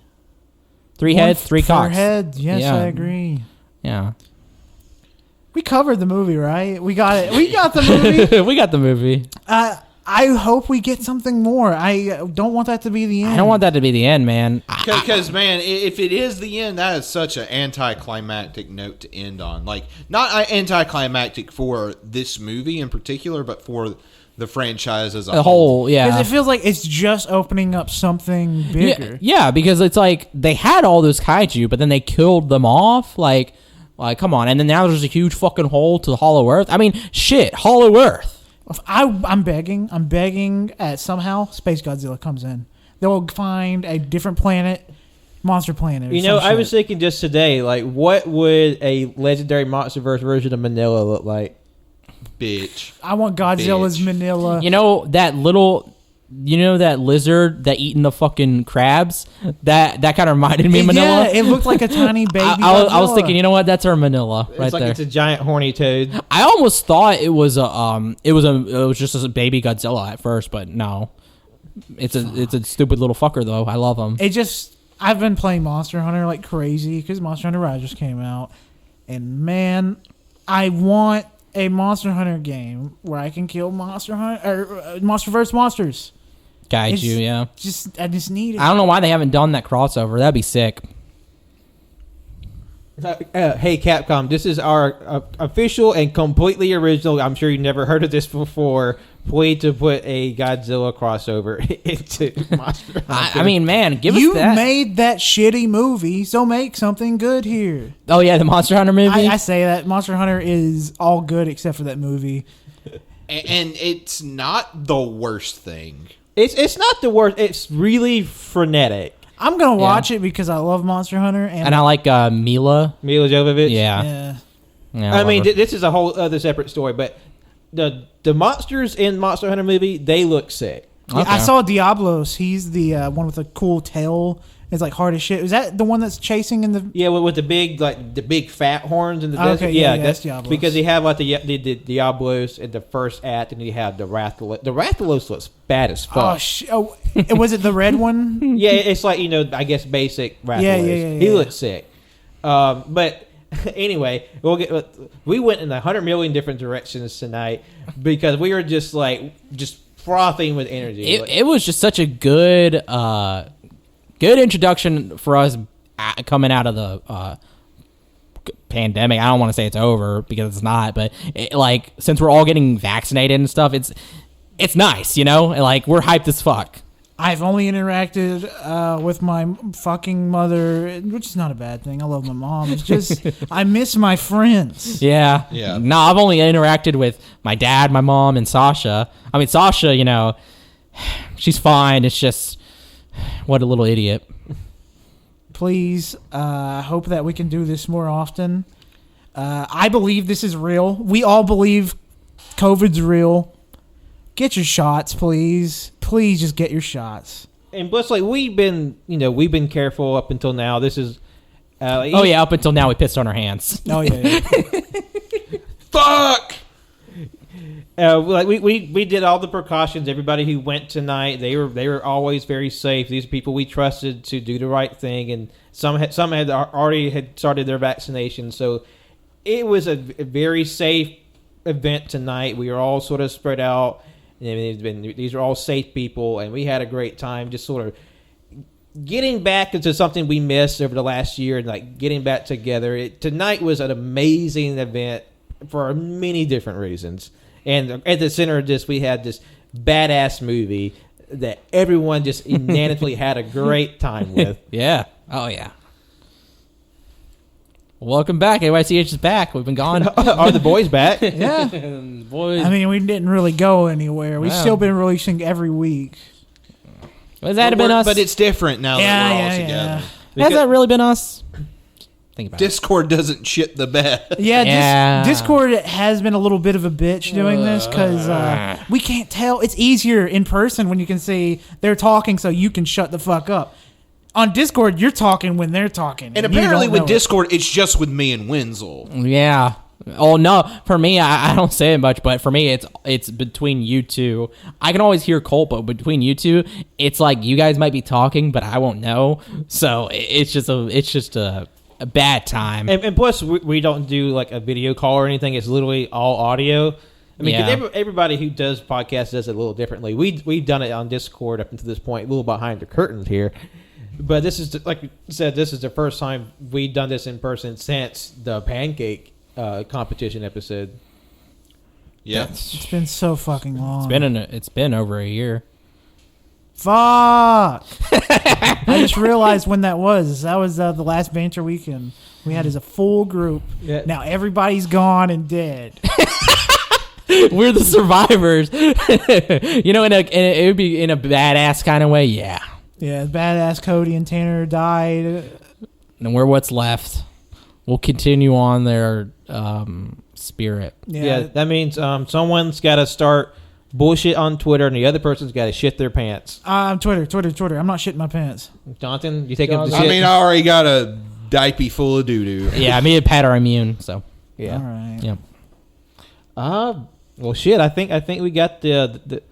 3 heads, 3 cocks. Head. Yes, Yeah. I agree. Yeah. We covered the movie, right? We got it. We got the movie. We got the movie. I hope we get something more. I don't want that to be the end. I don't want that to be the end, man. Because, man, if it is the end, that is such an anticlimactic note to end on. Like, not anticlimactic for this movie in particular, but for the franchise as a The whole, yeah. Because it feels like it's just opening up something bigger. Yeah, because it's like they had all those kaiju, but then they killed them off. Like, come on. And then now there's a huge fucking hole to Hollow Earth. I mean, shit, Hollow Earth. I'm begging at somehow Space Godzilla comes in. They'll find a different planet, monster planet. You know, I was thinking just today, like, what would a legendary MonsterVerse version of Manila look like? Bitch. I want Godzilla's Manila. You know that lizard that eating the fucking crabs? That kind of reminded me of Manila. Yeah, it looked like a tiny baby. I was thinking, you know what? That's our Manila right It's like there. it's a giant horny toad. I almost thought it was just a baby Godzilla at first, but no. It's a stupid little fucker though. I love him. I've been playing Monster Hunter like crazy because Monster Hunter Rise just came out, and man, I want a Monster Hunter game where I can kill MonsterVerse monsters. Kaiju, I just need it. I don't know why they haven't done that crossover. That'd be sick. Hey Capcom, this is our official and completely original. I'm sure you've never heard of this before. Plea to put a Godzilla crossover into Monster Hunter. I mean, man, give you us that. made that shitty movie, so make something good here. Oh yeah, the Monster Hunter movie. I say that Monster Hunter is all good except for that movie. And it's not the worst thing. It's not the worst. It's really frenetic. I'm gonna watch it because I love Monster Hunter and I like Mila Jovovich. Yeah. I mean, this is a whole other separate story, but the monsters in Monster Hunter movie, they look sick. Okay. I saw Diablos. He's the one with a cool tail. It's like hard as shit. Is that the one that's chasing in the? Yeah, with the big fat horns in the desert. Okay, yeah, that's Diablos. Because you have like the Diablos in the first act, and you have the Rathalos. The Rathalos looks bad as fuck. Was it the red one? Yeah, it's like I guess basic Rathalos. Yeah. He looks sick. But anyway, we went in 100 million different directions tonight because we were just frothing with energy. It was just such a good introduction for us coming out of the pandemic. I don't want to say it's over because it's not, but since we're all getting vaccinated and stuff, it's nice, you know? Like, we're hyped as fuck. I've only interacted with my fucking mother, which is not a bad thing. I love my mom. It's just I miss my friends. Yeah. No, I've only interacted with my dad, my mom, and Sasha. I mean, Sasha, you know, she's fine. It's just, what a little idiot. Please, hope that we can do this more often. I believe this is real. We all believe COVID's real. Get your shots, please. Please just get your shots. And plus, we've been careful up until now. This is, up until now we pissed on our hands. Oh yeah. Fuck. We did all the precautions. Everybody who went tonight, they were always very safe. These are people we trusted to do the right thing, and some had already started their vaccination. So it was a very safe event tonight. We were all sort of spread out. These are all safe people, and we had a great time just sort of getting back into something we missed over the last year and getting back together. Tonight was an amazing event for many different reasons. And at the center of this, we had this badass movie that everyone just unanimously had a great time with. Yeah. Oh, yeah. Welcome back. AYCH is back. We've been gone. Are the boys back? Yeah. Boys. I mean, we didn't really go anywhere. We've still been releasing every week. Has that been us? But it's different now that we're all together. Has that really been us? Think about it. Discord doesn't shit the bed. Yeah, Discord has been a little bit of a bitch doing this because we can't tell. It's easier in person when you can see they're talking, so you can shut the fuck up. On Discord, you're talking when they're talking, And apparently with Discord, it's just with me and Wenzel. Yeah. Oh no! For me, I don't say it much, but for me, it's between you two. I can always hear Colt, but between you two, it's like you guys might be talking, but I won't know. So it's just a bad time. And plus, we don't do like a video call or anything. It's literally all audio. I mean, 'cause everybody who does podcasts does it a little differently. We've done it on Discord up until this point, a little behind the curtains here. But this is, like you said, this is the first time we've done this in person since the pancake competition episode. Yeah. It's been so fucking long. It's been over a year. Fuck! I just realized when that was. That was the last banter weekend we had as a full group. Yeah. Now everybody's gone and dead. We're the survivors. You know, it would be in a badass kind of way. Yeah. Yeah, badass Cody and Tanner died. And we're what's left. We'll continue on their spirit. Yeah, that means someone's got to start bullshit on Twitter, and the other person's got to shit their pants. Twitter. I'm not shitting my pants. Jonathan, you take up the shit? I mean, I already got a diaper full of doo-doo. Yeah, me and Pat are immune, so. Yeah. All right. Yeah. Well, shit, I think we got the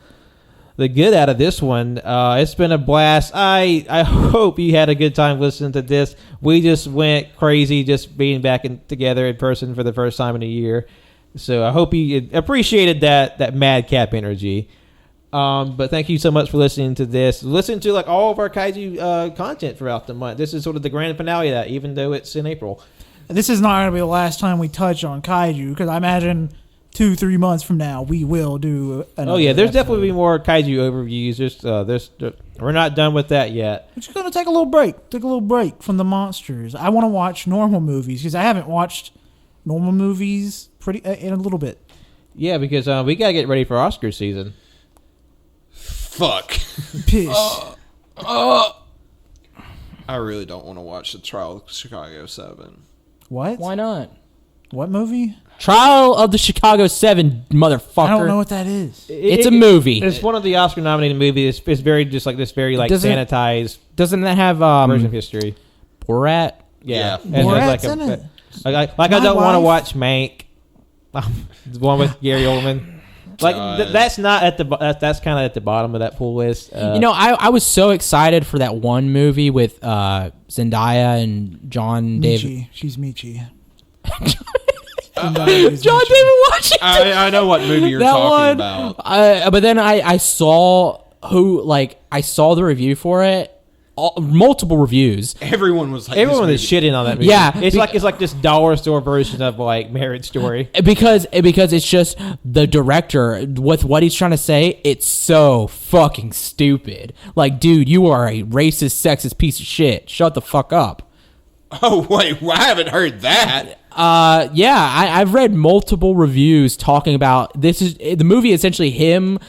good out of this one. It's been a blast. I hope you had a good time listening to this. We just went crazy just being back together in person for the first time in a year. So I hope you appreciated that madcap energy. But thank you so much for listening to this. Listen to like all of our kaiju content throughout the month. This is sort of the grand finale of that, even though it's in April. This is not going to be the last time we touch on kaiju, because I imagine 2-3 months from now we will do another there's episode. definitely be more kaiju overviews. We're not done with that yet. We're just going to take a little break from the monsters. I want to watch normal movies, because I haven't watched normal movies in a little bit. Yeah, because we gotta get ready for Oscar season. Fuck. Piss. I really don't want to watch the Trial of Chicago 7. What? Why not? What movie? Trial of the Chicago 7, motherfucker. I don't know what that is. It's a movie. It's one of the Oscar-nominated movies. It's very just like this, very like sanitized Doesn't that have version of history. Borat? Yeah. And there's Borat's like in it. Like I don't want to watch Mank. The one with Gary Oldman. Like that's not at the that's kind of at the bottom of that pool list. I was so excited for that one movie with Zendaya and John David. Michi. She's Michi. John David Washington. I know what movie you're talking about. But then I saw the review for it. Multiple reviews. Everyone was like, everyone is shitting on that movie. Yeah, it's like this dollar store version of like Marriage Story. Because it's just the director with what he's trying to say. It's so fucking stupid. Like, dude, you are a racist, sexist piece of shit. Shut the fuck up. Oh wait, I haven't heard that. I've read multiple reviews talking about this. Is the movie essentially him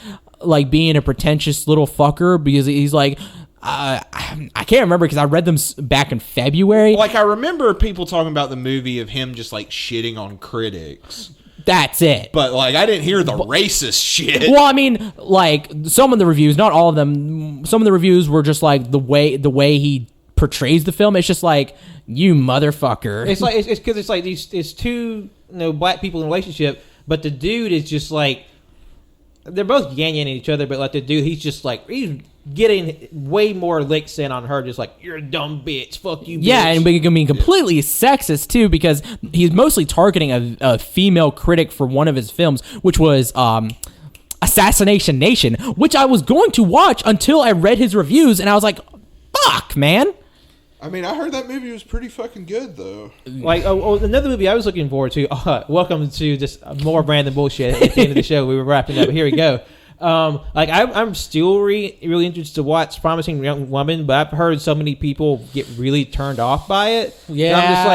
like being a pretentious little fucker because he's like. I can't remember because I read them back in February. Like, I remember people talking about the movie of him just like shitting on critics. That's it. But like, I didn't hear the racist shit. Well, I mean, like some of the reviews, not all of them. Some of the reviews were just like the way he portrays the film. It's just like, you motherfucker. It's like it's because it's like it's two black people in a relationship, but the dude is just like they're both yanking at each other, but like the dude, he's just like he's getting way more licks in on her, just like, you're a dumb bitch, fuck you, bitch. Yeah, and being completely sexist too, because he's mostly targeting a female critic for one of his films, which was Assassination Nation, which I was going to watch until I read his reviews, and I was like, fuck, man. I mean, I heard that movie was pretty fucking good, though. Like, another movie I was looking forward to. Welcome to just more random bullshit at the end of the show. We were wrapping up. Here we go. I'm still really interested to watch Promising Young Woman, but I've heard so many people get really turned off by it. Yeah, and I'm just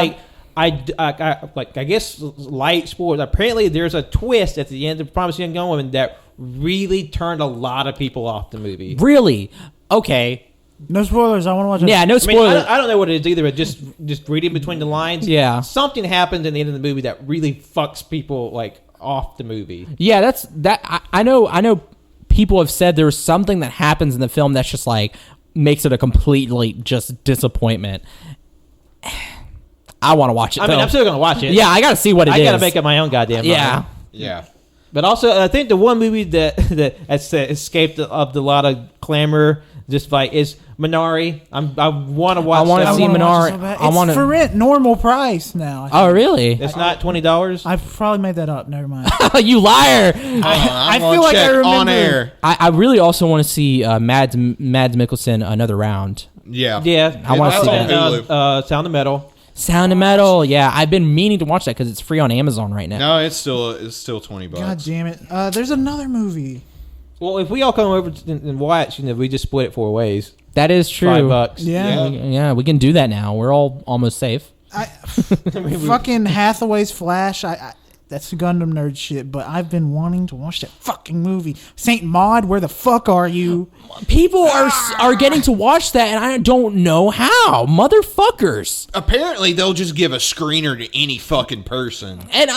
like, I guess light spoilers. Apparently, there's a twist at the end of Promising Young Woman that really turned a lot of people off the movie. Really? Okay. No spoilers. I want to watch it. Yeah, no I mean, spoilers. I don't know what it is either, but just reading between the lines. Yeah. Something happens in the end of the movie that really fucks people like off the movie. Yeah, that's that. I know. People have said there's something that happens in the film that's just like makes it a completely just disappointment. I want to watch it. I mean, though. I'm still gonna watch it. Yeah, I got to see what it is. I gotta make up my own goddamn mind. Yeah. Yeah. But also, I think the one movie that has escaped of the lot of clamor, just like is Minari. I want to watch. I wanna that. see Minari. I It's wanna- for rent normal price now. Oh, really? It's not $20. I probably made that up. Never mind. You liar! I gonna feel like I check remember. on air. I really also want to see Mads Mikkelsen another round. Yeah. Yeah, I wanna It's see on that. Hulu. Sound of Metal. Sound of Metal. Yeah, I've been meaning to watch that because it's free on Amazon right now. No, it's still $20. God damn it! There's another movie. Well, if we all come over and watch, we just split it 4 ways. That is true. $5. Yeah. Yeah, we can do that now. We're all almost safe. Fucking Hathaway's Flash. That's Gundam nerd shit. But I've been wanting to watch that fucking movie. Saint Maud, where the fuck are you? People are getting to watch that, and I don't know how. Motherfuckers. Apparently, they'll just give a screener to any fucking person. And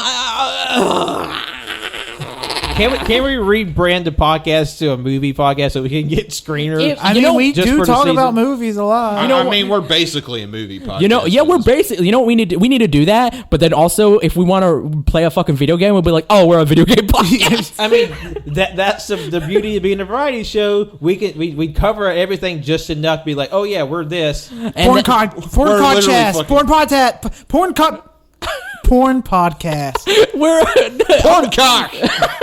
Can we rebrand the podcast to a movie podcast so we can get screeners? I mean, we just do for the talk season. about movies a lot. I mean, we're basically a movie podcast. we're basically, we're we need to do that. But then also, if we want to play a fucking video game, we'll be like, oh, we're a video game podcast. I mean, that's the beauty of being a variety show. We cover everything just enough to be like, oh yeah, we're this. Porn we're literally podcast. fucking- Porn podcast. We're porn cock.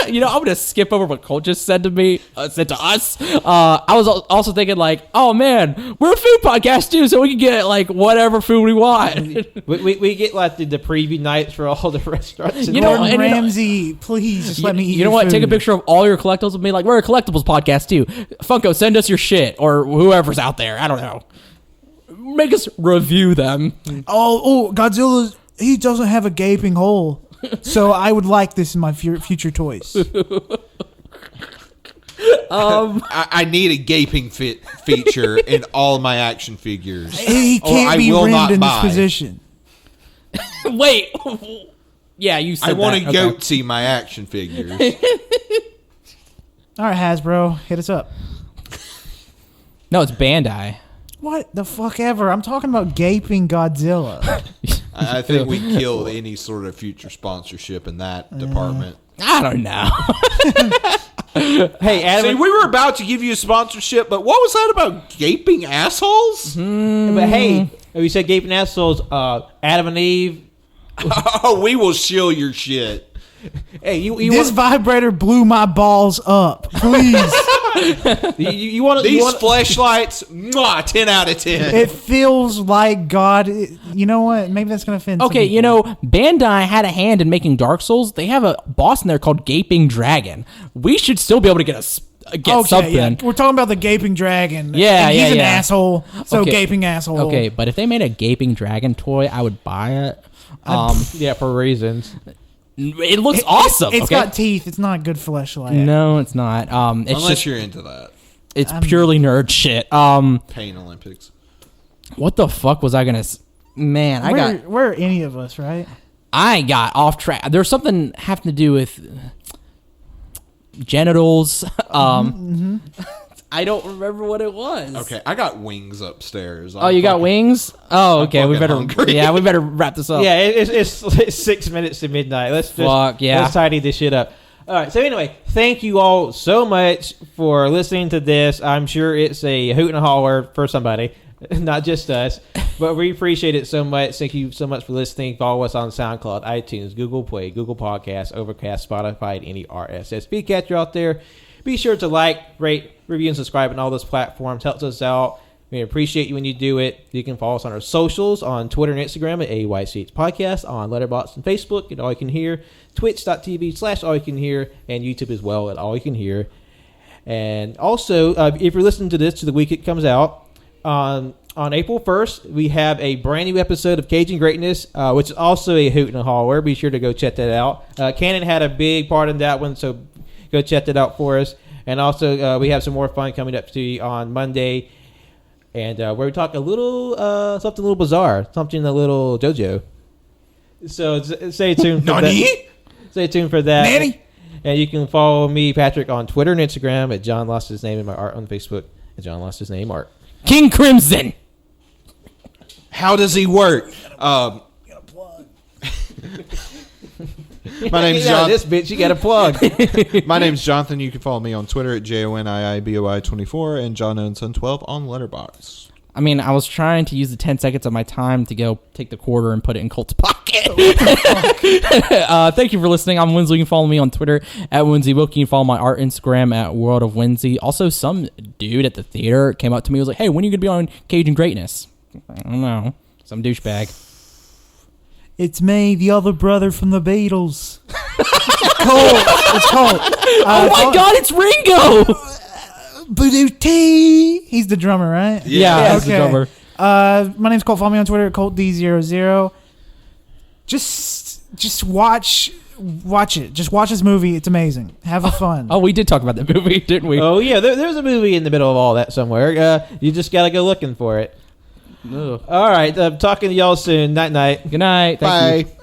I'm gonna skip over what Colt just said to me, said to us. I was also thinking like, oh man, we're a food podcast too, so we can get like whatever food we want. We get like the preview nights for all the restaurants. You know, Gordon and Ramsay, please just let me eat You know your what? food. Take a picture of all your collectibles and be like, we're a collectibles podcast too. Funko, send us your shit or whoever's out there. I don't know. Make us review them. Oh, Godzilla, he doesn't have a gaping hole. So I would like this in my future toys. I need a gaping feature in all my action figures. He Or can't I be will rimmed not in this buy. position. Wait. Yeah, you said I want that. to Okay. goatsy my action figures. All right, Hasbro, hit us up. No, it's Bandai. What the fuck ever? I'm talking about gaping Godzilla. I think we kill any sort of future sponsorship in that department. I don't know. Hey, Adam. See, we were about to give you a sponsorship, but what was that about gaping assholes? But hey, you said gaping assholes. Adam and Eve. Oh, we will shill your shit. Hey, you This vibrator blew my balls up. Please. you want These fleshlights, mwah, 10 out of 10. It feels like God. You know what? Maybe that's going to offend some Okay, people. Bandai had a hand in making Dark Souls. They have a boss in there called Gaping Dragon. We should still be able to get something. Yeah. We're talking about the gaping dragon. Yeah, and he's an yeah. asshole. So Okay. gaping asshole. Okay, but if they made a Gaping Dragon toy, I would buy it. yeah, for reasons. It looks awesome. It's okay? got teeth. It's not good fleshlight. No, it's not. It's Unless just you're into that. it's purely nerd shit. Pain Olympics. What the fuck was I gonna? Man, We're any of us, right? I got off track. There's something having to do with genitals. I don't remember what it was. Okay, I got wings upstairs. Oh, you got wings? Oh, okay. We fucking better. hungry. Yeah, we better wrap this up. Yeah, it's 6 minutes to midnight. Let's just Fuck, yeah. let's tidy this shit up. All right. So anyway, thank you all so much for listening to this. I'm sure it's a hoot and a holler for somebody, not just us. But we appreciate it so much. Thank you so much for listening. Follow us on SoundCloud, iTunes, Google Play, Google Podcasts, Overcast, Spotify, and any RSS feed catcher out there. Be sure to like, rate, review, and subscribe on all those platforms. Helps us out. We appreciate you when you do it. You can follow us on our socials on Twitter and Instagram at AYCH Podcast, on Letterboxd and Facebook at All You Can Hear, twitch.tv/AllYouCanHear, and YouTube as well at All You Can Hear. And also, if you're listening to this to the week it comes out, on April 1st, we have a brand new episode of Cajun Greatness, which is also a hoot and a holler. Be sure to go check that out. Canon had a big part in that one, so go check that out for us. And also, we have some more fun coming up to you on Monday. and where we talk a little something a little bizarre, something a little JoJo. So stay tuned. For that. Stay tuned for that. Nanny? And you can follow me, Patrick, on Twitter and Instagram at John Lost His Name, and my art on Facebook at John Lost His Name Art. King Crimson. How does he work? My name's John. This bitch, you got a plug. My name's Jonathan. You can follow me on Twitter at JONIIBOI24 and JohnOwenSon12 on Letterboxd. I mean, I was trying to use the 10 seconds of my time to go take the quarter and put it in Colt's pocket. Thank you for listening. I'm Winslow. You can follow me on Twitter at WinsyWilk. You can follow my art Instagram at World of Winsy. Also, some dude at the theater came up to me and was like, hey, when are you going to be on Cajun Greatness? I don't know. Some douchebag. It's me, the other brother from the Beatles. Colt. It's Colt. Oh my God, it's Ringo! Voodoo T. He's the drummer, right? Yeah, that's the drummer. My name's Colt. Follow me on Twitter at ColtD00. Just watch it. Just watch this movie. It's amazing. Have a fun. Oh, we did talk about that movie, didn't we? Oh, yeah. There's a movie in the middle of all that somewhere. You just got to go looking for it. Ugh. All right. I'm talking to y'all soon. Night-night. Good night. Thank you. Bye.